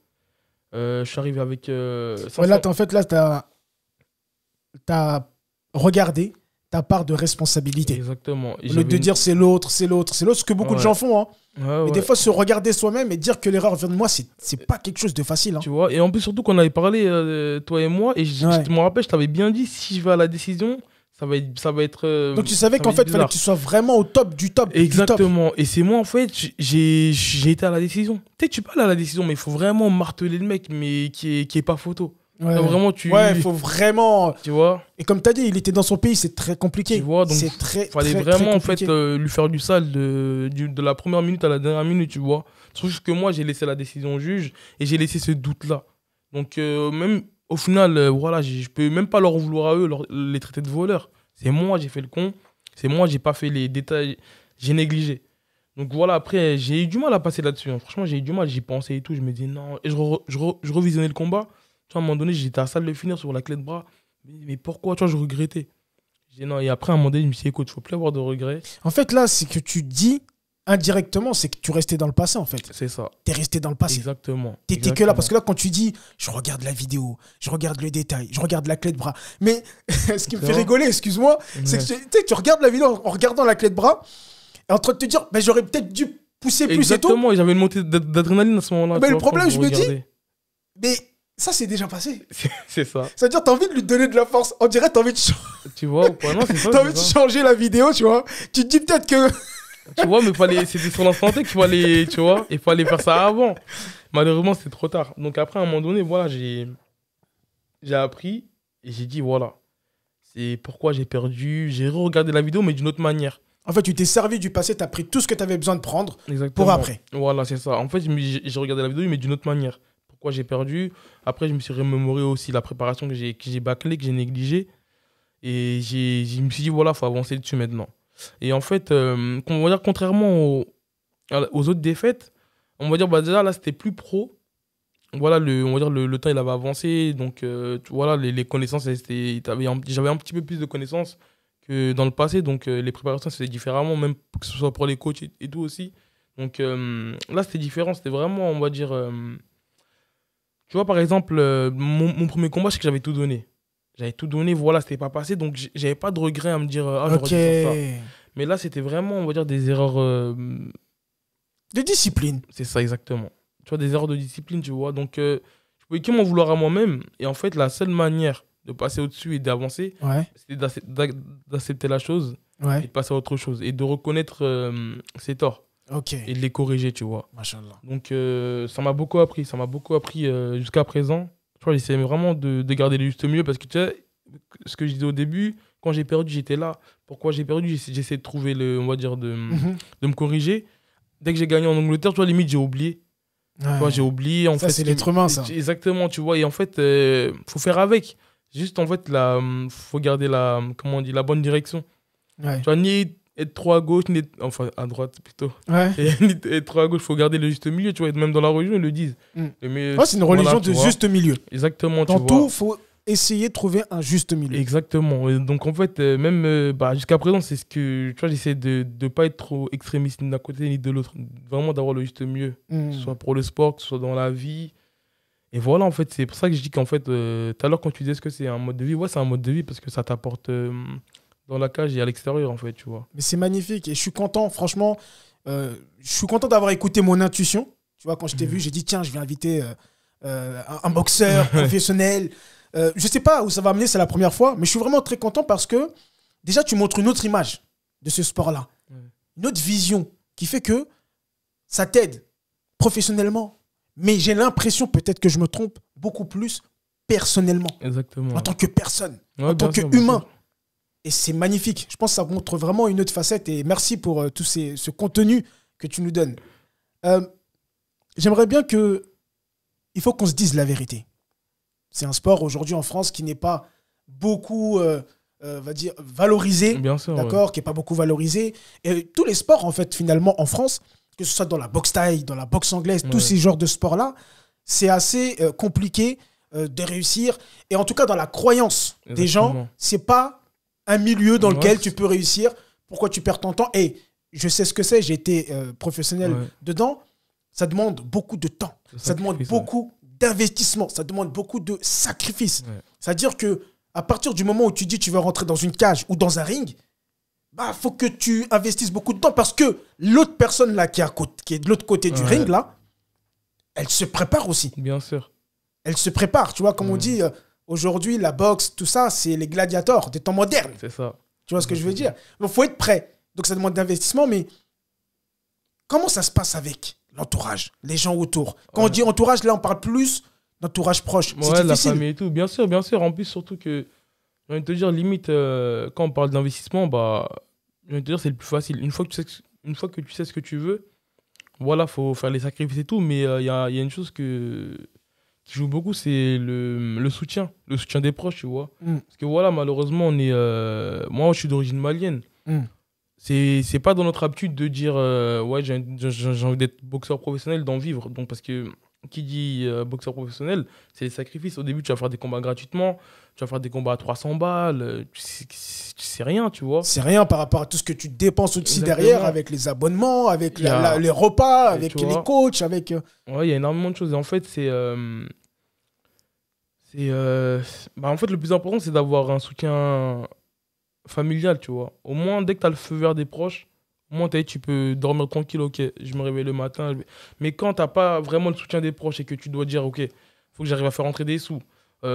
Je suis arrivé avec. Ouais, là, en fait, là, t'as regardé ta part de responsabilité. Exactement. Au lieu de dire c'est l'autre, ce que beaucoup de gens font. Hein. Mais des fois, se regarder soi-même et dire que l'erreur vient de moi, c'est pas quelque chose de facile. Hein. Tu vois, et en plus, surtout qu'on avait parlé, toi et moi, et je me rappelle, je t'avais bien dit, si je vais à la décision, ça va être donc tu savais qu'en fait, il fallait que tu sois vraiment au top du top. Exactement. Du top. Et c'est moi, en fait, j'ai été à la décision. Tu sais, tu parles à la décision, mais il faut vraiment marteler le mec, mais qui est pas photo. Ouais, vraiment, il faut vraiment. Tu vois. Et comme tu as dit, il était dans son pays, c'est très compliqué. Tu vois, donc c'est très fallait très, vraiment très en fait lui faire du sale de la première minute à la dernière minute, tu vois. Sauf que moi, j'ai laissé la décision au juge et j'ai laissé ce doute-là. Donc même au final, voilà, je peux même pas leur en vouloir à eux, les traiter de voleurs. C'est moi, j'ai fait le con. C'est moi, j'ai pas fait les détails, j'ai négligé. Donc voilà, après, j'ai eu du mal à passer là-dessus. Hein. Franchement, j'ai eu du mal, j'y pensais et tout. Je me dis non. Et je revisionnais le combat. Tu vois, à un moment donné, j'étais à ça de le finir sur la clé de bras. Mais pourquoi, tu vois, je regrettais. J'ai dit non. Et après, à un moment donné, je me suis dit, écoute, il ne faut plus avoir de regrets. En fait, là, c'est que tu dis indirectement, c'est que tu restais dans le passé, en fait. C'est ça. Tu es resté dans le passé. Exactement. Tu n'étais que là. Parce que là, quand tu dis, je regarde la vidéo, je regarde le détail, je regarde la clé de bras. Mais ce qui me fait rigoler, excuse-moi, c'est que tu regardes la vidéo en regardant la clé de bras et en train de te dire, ben, j'aurais peut-être dû pousser plus et tout. Exactement. Et j'avais une montée d'adrénaline à ce moment-là. Mais le problème, je me dis, mais ça, c'est déjà passé. C'est ça. Ça veut dire que tu as envie de lui donner de la force. On dirait que tu as envie de Tu vois, non, c'est ça. Tu as envie de changer la vidéo, tu vois. Tu te dis peut-être que. Tu vois, mais c'était sur l'instant T qu'il fallait, tu vois, il fallait faire ça avant. Malheureusement, c'était trop tard. Donc après, à un moment donné, voilà, j'ai appris et j'ai dit, voilà, c'est pourquoi j'ai perdu. J'ai regardé la vidéo, mais d'une autre manière. En fait, tu t'es servi du passé, tu as pris tout ce que tu avais besoin de prendre. Exactement. Pour après. Voilà, c'est ça. En fait, j'ai regardé la vidéo, mais d'une autre manière. Pourquoi j'ai perdu. Après, je me suis remémoré aussi la préparation que j'ai bâclée, que j'ai négligée. Et je me suis dit, voilà, il faut avancer dessus maintenant. Et en fait, on va dire, contrairement aux autres défaites, on va dire, bah, déjà, là, c'était plus pro. Voilà, on va dire, le temps, il avait avancé. Donc, voilà, les connaissances, j'avais un petit peu plus de connaissances que dans le passé. Donc, les préparations, c'était différemment, même que ce soit pour les coachs et tout aussi. Donc, là, c'était différent. C'était vraiment, on va dire... tu vois, par exemple, mon premier combat, c'est que j'avais tout donné. J'avais tout donné, voilà, c'était pas passé. Donc, j'avais pas de regret à me dire, ah, j'aurais dû faire ça. Mais là, c'était vraiment, on va dire, des erreurs... de discipline. C'est ça, exactement. Tu vois, des erreurs de discipline, tu vois. Donc, je pouvais que m'en vouloir à moi-même. Et en fait, la seule manière de passer au-dessus et d'avancer, c'était d'accepter la chose et de passer à autre chose. Et de reconnaître ses torts. Et de les corriger, tu vois. Machallah. Donc, ça m'a beaucoup appris. Ça m'a beaucoup appris jusqu'à présent. Tu vois, j'essaie vraiment de garder le juste milieu parce que, tu sais, ce que je disais au début, quand j'ai perdu, j'étais là. Pourquoi j'ai perdu? J'essaie de trouver on va dire, de me corriger. Dès que j'ai gagné en Angleterre, tu vois, limite, j'ai oublié. Tu vois, j'ai oublié. En fait, c'est l'être humain, ça. Exactement, tu vois. Et en fait, faut faire avec. Juste, en fait, faut garder comment on dit, la bonne direction. Tu vois, ni être trop à gauche, ni enfin, à droite, plutôt. Ni être trop à gauche, faut garder le juste milieu, tu vois. Même dans la religion, ils le disent. C'est une religion de juste milieu. Exactement, dans tout, il faut essayer de trouver un juste milieu. Exactement. Et donc, en fait, même jusqu'à présent, c'est ce que... Tu vois, j'essaie de ne pas être trop extrémiste ni d'un côté ni de l'autre. Vraiment d'avoir le juste milieu. Que ce soit pour le sport, que ce soit dans la vie. Et voilà, en fait, c'est pour ça que je dis qu'en fait, tout à l'heure, quand tu disais ce que c'est un mode de vie, ouais, c'est un mode de vie parce que ça t'apporte dans la cage et à l'extérieur, en fait, tu vois. Mais c'est magnifique et je suis content, franchement. Je suis content d'avoir écouté mon intuition. Tu vois, quand je t'ai vu, j'ai dit, tiens, je vais inviter un boxeur professionnel. Je sais pas où ça va amener, c'est la première fois, mais je suis vraiment très content parce que déjà, tu montres une autre image de ce sport-là. Une autre vision qui fait que ça t'aide professionnellement. Mais j'ai l'impression, peut-être que je me trompe, beaucoup plus personnellement. Exactement. En tant que personne, Ouais, en tant bien sûr, qu'humain. bien sûr. Et c'est magnifique. Je pense que ça montre vraiment une autre facette. Et merci pour tout ce contenu que tu nous donnes. J'aimerais bien que... Il faut qu'on se dise la vérité. C'est un sport aujourd'hui en France qui n'est pas beaucoup va dire, valorisé. Bien sûr, d'accord, qui n'est pas beaucoup valorisé. Et tous les sports, en fait, finalement, en France, que ce soit dans la boxe thaï, dans la boxe anglaise, tous ces genres de sports-là, c'est assez compliqué de réussir. Et en tout cas, dans la croyance des gens, c'est pas un milieu dans lequel tu peux réussir. Pourquoi tu perds ton temps? Et je sais ce que c'est, j'ai été professionnel dedans. Ça demande beaucoup de temps. Ça demande beaucoup d'investissement. Ça demande beaucoup de sacrifices. C'est-à-dire que à partir du moment où tu dis que tu veux rentrer dans une cage ou dans un ring, bah, faut que tu investisses beaucoup de temps parce que l'autre personne là qui est de l'autre côté du ring là, elle se prépare aussi. Bien sûr. Elle se prépare, tu vois, comme on dit, aujourd'hui la boxe, tout ça, c'est les gladiateurs des temps modernes. C'est ça. Tu vois ce que je veux dire? Donc, faut être prêt. Donc, ça demande d'investissement, mais comment ça se passe avec l'entourage, les gens autour? Quand on dit entourage, là, on parle plus d'entourage proche. C'est difficile. La famille et tout. Bien sûr, bien sûr. En plus, surtout que, j'ai envie de te dire, limite, quand on parle d'investissement, bah, j'ai envie de te dire, c'est le plus facile. Une fois que tu sais ce que tu veux, voilà, faut faire les sacrifices et tout, mais il y a une chose qui joue beaucoup, c'est le soutien des proches, tu vois. Parce que voilà, malheureusement, moi, je suis d'origine malienne. C'est pas dans notre habitude de dire ouais, j'ai envie d'être boxeur professionnel, d'en vivre. Donc, parce que qui dit boxeur professionnel, c'est les sacrifices. Au début, tu vas faire des combats gratuitement, tu vas faire des combats à 300 balles, c'est rien, tu vois. C'est rien par rapport à tout ce que tu dépenses aussi derrière, avec les abonnements, avec les repas, avec les coachs, avec... Ouais, il y a énormément de choses. Et en fait, en fait, le plus important, c'est d'avoir un soutien familial, tu vois. Au moins, dès que tu as le feu vert des proches, au moins, tu peux dormir tranquille, ok, je me réveille le matin. Mais quand tu n'as pas vraiment le soutien des proches et que tu dois dire, ok, faut que j'arrive à faire rentrer des sous,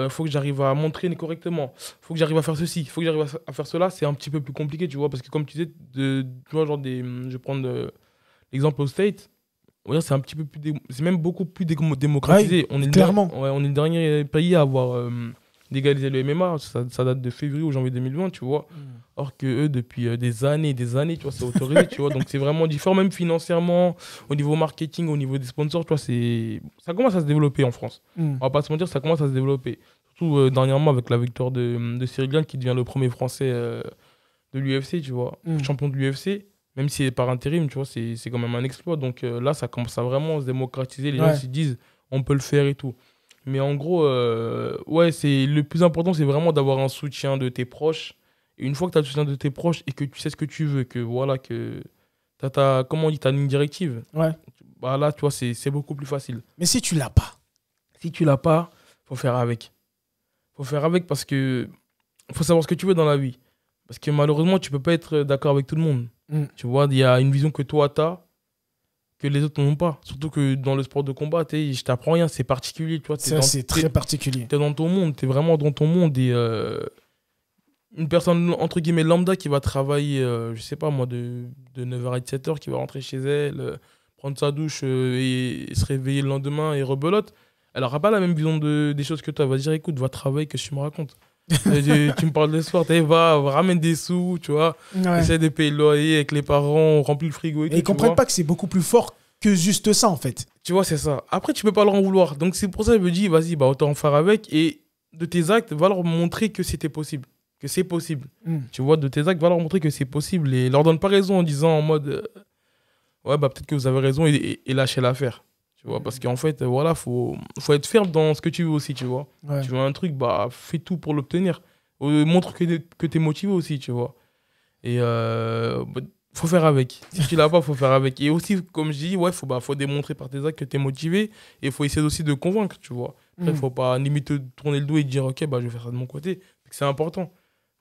faut que j'arrive à m'entraîner correctement, faut que j'arrive à faire ceci, faut que j'arrive à faire cela, c'est un petit peu plus compliqué, tu vois. Parce que comme tu disais, tu vois, genre je vais prendre l'exemple au State, c'est un petit peu plus c'est même beaucoup plus démocratisé. Ouais, clairement. On est le dernier pays à avoir légalisé le MMA. Ça date de février ou janvier 2020, tu vois. Or que eux, depuis des années, tu vois, c'est autorisé, tu vois. Donc c'est vraiment différent, même financièrement, au niveau marketing, au niveau des sponsors, tu vois, ça commence à se développer en France. On va pas se mentir, ça commence à se développer. Surtout dernièrement avec la victoire de Cyril Gane, qui devient le premier Français de l'UFC, tu vois, champion de l'UFC. Même si c'est par intérim, tu vois, c'est quand même un exploit. Donc là, ça commence à vraiment se démocratiser. Les gens se disent, on peut le faire et tout. Mais en gros, le plus important, c'est vraiment d'avoir un soutien de tes proches. Et une fois que tu as le soutien de tes proches et que tu sais ce que tu veux, que voilà, que tu as comment on dit, ta ligne directive, bah là, tu vois, c'est beaucoup plus facile. Mais si tu l'as pas? Si tu l'as pas, faut faire avec. Faut faire avec parce que faut savoir ce que tu veux dans la vie. Parce que malheureusement, tu peux pas être d'accord avec tout le monde. Tu vois, il y a une vision que toi, tu as, que les autres n'ont pas. Surtout que dans le sport de combat, je t'apprends rien, c'est particulier. Tu vois, c'est très particulier. Tu es dans ton monde, tu es vraiment dans ton monde. Et une personne, entre guillemets, lambda qui va travailler, je sais pas moi, de 9h à 17h, qui va rentrer chez elle, prendre sa douche et se réveiller le lendemain et rebelote, elle n'aura pas la même vision des choses que toi. Elle va dire, écoute, va travailler, que tu me racontes. Tu me parles le soir, va ramène des sous, tu vois, essaie de payer le loyer avec les parents, on remplit le frigo et tout. Et ils comprennent pas que c'est beaucoup plus fort que juste ça en fait. Tu vois, c'est ça. Après, tu peux pas leur en vouloir. Donc c'est pour ça que je me dis, vas-y, bah autant en faire avec. Et de tes actes, va leur montrer que c'était possible. Que c'est possible. Tu vois, de tes actes, va leur montrer que c'est possible. Et leur donne pas raison en disant en mode, ouais, bah peut-être que vous avez raison et lâchez l'affaire. Tu vois, parce qu'en fait, voilà, faut être ferme dans ce que tu veux aussi, tu vois. Tu veux un truc, bah, fais tout pour l'obtenir. Montre que tu es motivé aussi, tu vois. Et faut faire avec. Si tu l'as pas, faut faire avec. Et aussi, comme je dis, faut démontrer par tes actes que tu es motivé. Et il faut essayer aussi de convaincre, tu vois. Après, faut pas limite te tourner le dos et dire, ok, bah, je vais faire ça de mon côté. C'est important.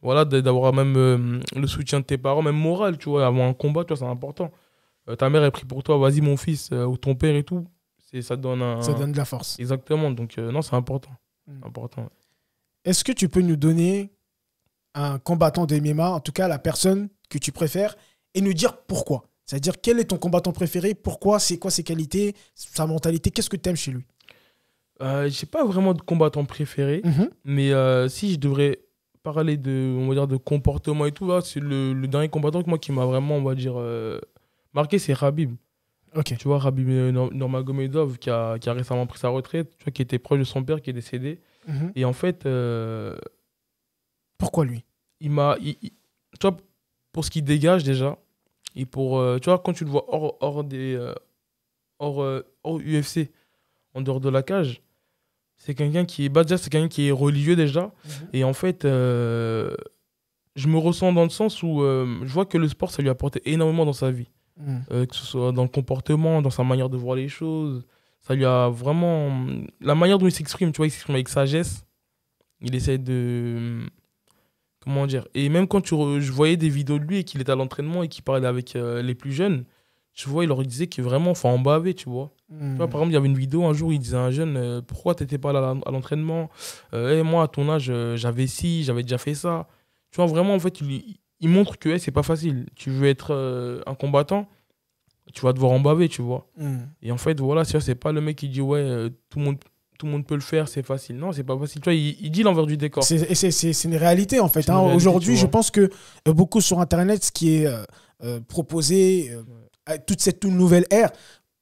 Voilà, d'avoir même le soutien de tes parents, même moral, tu vois. Avant un combat, tu vois, c'est important. Ta mère, elle prie pour toi, vas-y, mon fils, ou ton père et tout. Ça donne Ça donne de la force. Exactement. Donc, non, c'est important. Important. Est-ce que tu peux nous donner un combattant de MMA, en tout cas la personne que tu préfères, et nous dire pourquoi? C'est-à-dire, quel est ton combattant préféré? Pourquoi? C'est quoi ses qualités? Sa mentalité? Qu'est-ce que tu aimes chez lui? J'ai pas vraiment de combattant préféré, mais si je devrais parler on va dire, de comportement et tout, là, c'est le dernier combattant qui m'a vraiment, on va dire, marqué, c'est Khabib. Ok. Tu vois, Khabib Nurmagomedov qui a récemment pris sa retraite, tu vois, qui était proche de son père qui est décédé. Et en fait, pourquoi lui? tu vois, pour ce qu'il dégage déjà, et pour, tu vois, quand tu le vois hors UFC, en dehors de la cage, c'est quelqu'un qui est religieux déjà. Et en fait, je me ressens dans le sens où je vois que le sport, ça lui a apporté énormément dans sa vie. Que ce soit dans le comportement, dans sa manière de voir les choses. Ça lui a vraiment... La manière dont il s'exprime, tu vois, il s'exprime avec sagesse. Il essaie de... Comment dire? Et même quand je voyais des vidéos de lui et qu'il était à l'entraînement et qu'il parlait avec les plus jeunes, tu vois, il leur disait que vraiment, il faut en baver, tu vois. Tu vois, par exemple, il y avait une vidéo, un jour, il disait à un jeune, pourquoi tu n'étais pas là à l'entraînement? Moi, à ton âge, j'avais déjà fait ça. Tu vois, vraiment, en fait, il montre que c'est pas facile. Tu veux être un combattant, tu vas devoir en baver, tu vois. Et en fait, voilà, c'est pas le mec qui dit, ouais, tout le monde peut le faire, c'est facile. Non, c'est pas facile. Tu vois, il dit l'envers du décor. C'est une réalité, en fait. Aujourd'hui, je pense que beaucoup sur Internet, ce qui est proposé, toute cette nouvelle ère,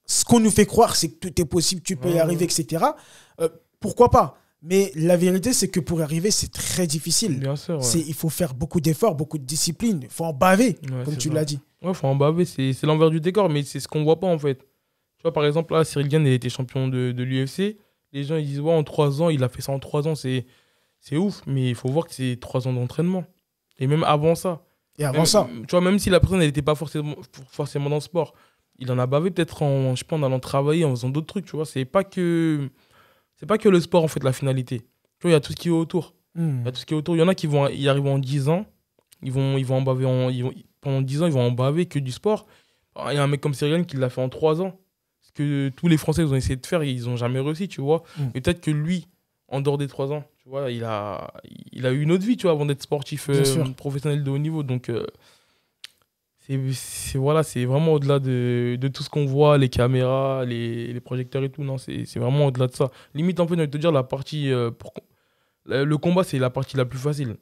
ce qu'on nous fait croire, c'est que tout est possible, tu peux y arriver, etc. Pourquoi pas? Mais la vérité, c'est que pour y arriver, c'est très difficile. Bien sûr. Ouais. Il faut faire beaucoup d'efforts, beaucoup de discipline. Il faut en baver, comme tu l'as dit. Ouais, il faut en baver. C'est l'envers du décor, mais c'est ce qu'on voit pas, en fait. Tu vois, par exemple, là, Cyril Gane, il était champion de l'UFC. Les gens, ils disent, ouais, en 3 ans, il a fait ça en 3 ans. C'est ouf, mais il faut voir que c'est 3 ans d'entraînement. Et même avant ça. Et avant ça. Tu vois, même si la personne, elle n'était pas forcément dans le sport, il en a bavé peut-être je sais pas, en allant travailler, en faisant d'autres trucs, tu vois. C'est pas que le sport, en fait, la finalité. Tu vois, il y a tout ce qui est autour. Il y a tout ce qui est autour. Il y en a qui vont y arriver en 10 ans. Ils vont en baver pendant 10 ans, ils vont en baver que du sport. Il y a un mec comme Cyril qui l'a fait en 3 ans. Ce que tous les Français ils ont essayé de faire, ils n'ont jamais réussi, tu vois. Et peut-être que lui, en dehors des 3 ans, tu vois, il a eu une autre vie, tu vois, avant d'être sportif professionnel de haut niveau. Donc, c'est vraiment au-delà de tout ce qu'on voit, les caméras, les projecteurs et tout. Non, c'est vraiment au-delà de ça. Limite, en fait, je vais te dire, le combat, c'est la partie la plus facile.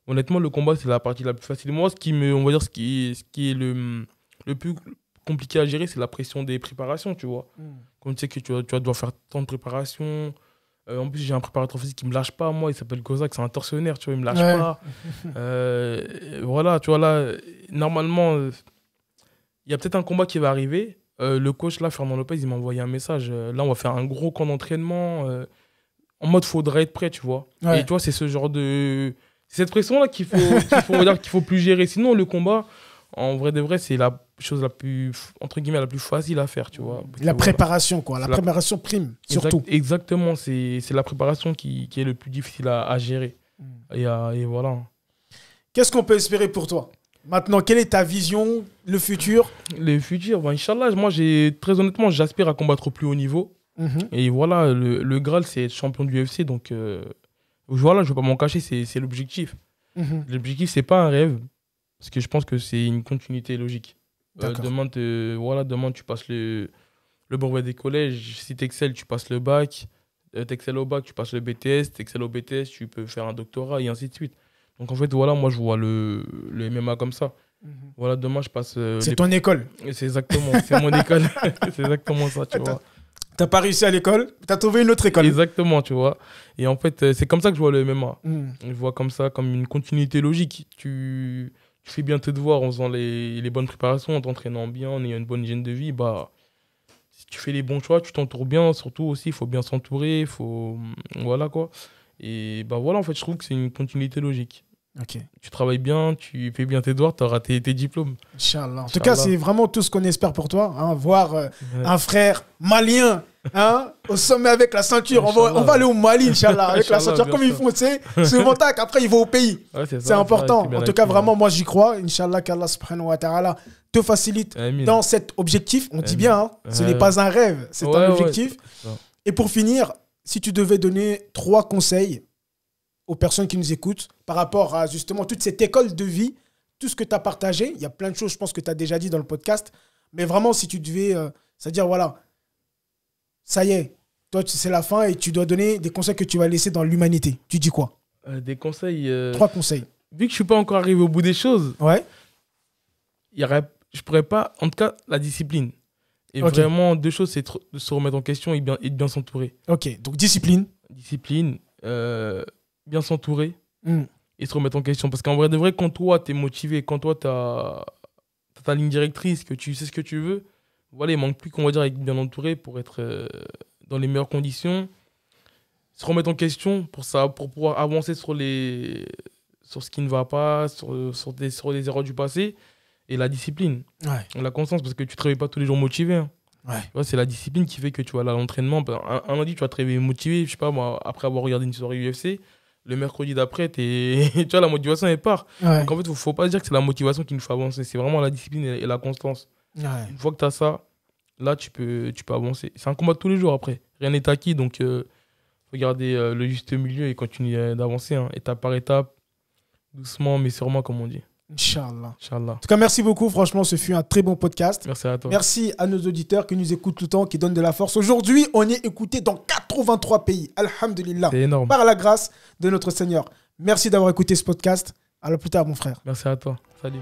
Honnêtement, le combat, c'est la partie la plus facile. Moi, on va dire, ce qui est le plus compliqué à gérer, c'est la pression des préparations, tu vois. Quand tu sais que tu vas devoir faire tant de préparations. En plus, j'ai un préparateur physique qui me lâche pas, moi. Il s'appelle Kozak, c'est un tortionnaire, tu vois, il me lâche pas. Voilà, tu vois, là, normalement, il y a peut-être un combat qui va arriver. Le coach, là, Fernand Lopez, il m'a envoyé un message. Là, on va faire un gros camp d'entraînement. En mode, faudrait être prêt, tu vois. Et tu vois, c'est ce genre de... C'est cette pression-là qu'il faut plus gérer. Sinon, le combat, en vrai de vrai, c'est la chose la plus, entre guillemets, la plus facile à faire, tu vois. La préparation, quoi. La préparation prime, surtout. Exactement. C'est la préparation qui est le plus difficile à gérer. Et voilà. Qu'est-ce qu'on peut espérer pour toi? Maintenant, quelle est ta vision, le futur? Le futur, Inch'Allah, moi, très honnêtement, j'aspire à combattre au plus haut niveau. Et voilà, le Graal, c'est être champion du UFC. Donc, voilà, je ne vais pas m'en cacher, c'est l'objectif. L'objectif, ce n'est pas un rêve. Parce que je pense que c'est une continuité logique. Demain, tu passes le brevet des collèges. Si tu excelles, tu passes le bac. Tu excelles au bac, tu passes le BTS. Tu excelles au BTS, tu peux faire un doctorat et ainsi de suite. Donc en fait, voilà, moi je vois le MMA comme ça. Voilà, demain je passe... c'est ton école. C'est exactement, c'est mon école. C'est exactement ça, tu vois. T'as pas réussi à l'école, t'as trouvé une autre école. Exactement, tu vois. Et en fait, c'est comme ça que je vois le MMA. Je vois comme ça, comme une continuité logique. Tu fais bien tes devoirs en faisant les bonnes préparations, en t'entraînant bien, en ayant une bonne hygiène de vie. Si tu fais les bons choix, tu t'entoures bien. Surtout aussi, il faut bien s'entourer. Voilà quoi. Et voilà, en fait, je trouve que c'est une continuité logique. Okay. Tu travailles bien, tu fais bien tes devoirs, tu auras tes diplômes. Inch'Allah. En tout cas, c'est vraiment tout ce qu'on espère pour toi. Voir un frère malien Hein, au sommet avec la ceinture. On va aller au Mali, Inch'Allah, avec la ceinture. Comme ils font, tu sais, c'est Montac, après ils vont au pays. Ouais, c'est important. En tout cas, vraiment, moi j'y crois. Inch'Allah, qu'Allah subhanahu wa ta'ala te facilite dans cet objectif. On dit bien, hein, ce n'est pas un rêve, c'est un objectif. Et pour finir, si tu devais donner 3 conseils aux personnes qui nous écoutent par rapport à justement toute cette école de vie, tout ce que tu as partagé, il y a plein de choses, je pense, que tu as déjà dit dans le podcast, mais vraiment, si tu devais, c'est-à-dire, voilà, ça y est, toi, c'est la fin et tu dois donner des conseils que tu vas laisser dans l'humanité. Tu dis quoi? Des conseils 3 conseils. Vu que je ne suis pas encore arrivé au bout des choses, ouais. Je pourrais pas, en tout cas, la discipline. Et vraiment, 2 choses, c'est de se remettre en question et de bien s'entourer. Ok, donc discipline. Discipline, bien s'entourer et se remettre en question. Parce qu'en vrai de vrai, quand toi, tu es motivé, quand toi, tu as ta ligne directrice, que tu sais ce que tu veux, voilà, il manque plus qu'on va dire être bien entouré pour être dans les meilleures conditions. Se remettre en question pour pouvoir avancer sur ce qui ne va pas, sur les erreurs du passé. Et la discipline, la constance, parce que tu ne te réveilles pas tous les jours motivé. Hein. Ouais. C'est la discipline qui fait que tu vas à l'entraînement. Un lundi, tu vas te réveiller motivé, je sais pas moi, après avoir regardé une soirée UFC. Le mercredi d'après, tu vois, la motivation, elle part. Ouais. Donc en fait, il ne faut pas dire que c'est la motivation qui nous fait avancer. C'est vraiment la discipline et la constance. Ouais. Une fois que tu as ça, là, tu peux avancer. C'est un combat de tous les jours après. Rien n'est acquis, donc il faut garder le juste milieu et continuer d'avancer, hein, étape par étape, doucement mais sûrement, comme on dit. Inch'Allah. En tout cas, merci beaucoup. Franchement, ce fut un très bon podcast. Merci à toi. Merci à nos auditeurs qui nous écoutent tout le temps, qui donnent de la force. Aujourd'hui, on est écouté dans 83 pays. Alhamdulillah. C'est énorme. Par la grâce de notre Seigneur. Merci d'avoir écouté ce podcast. À la plus tard, mon frère. Merci à toi. Salut.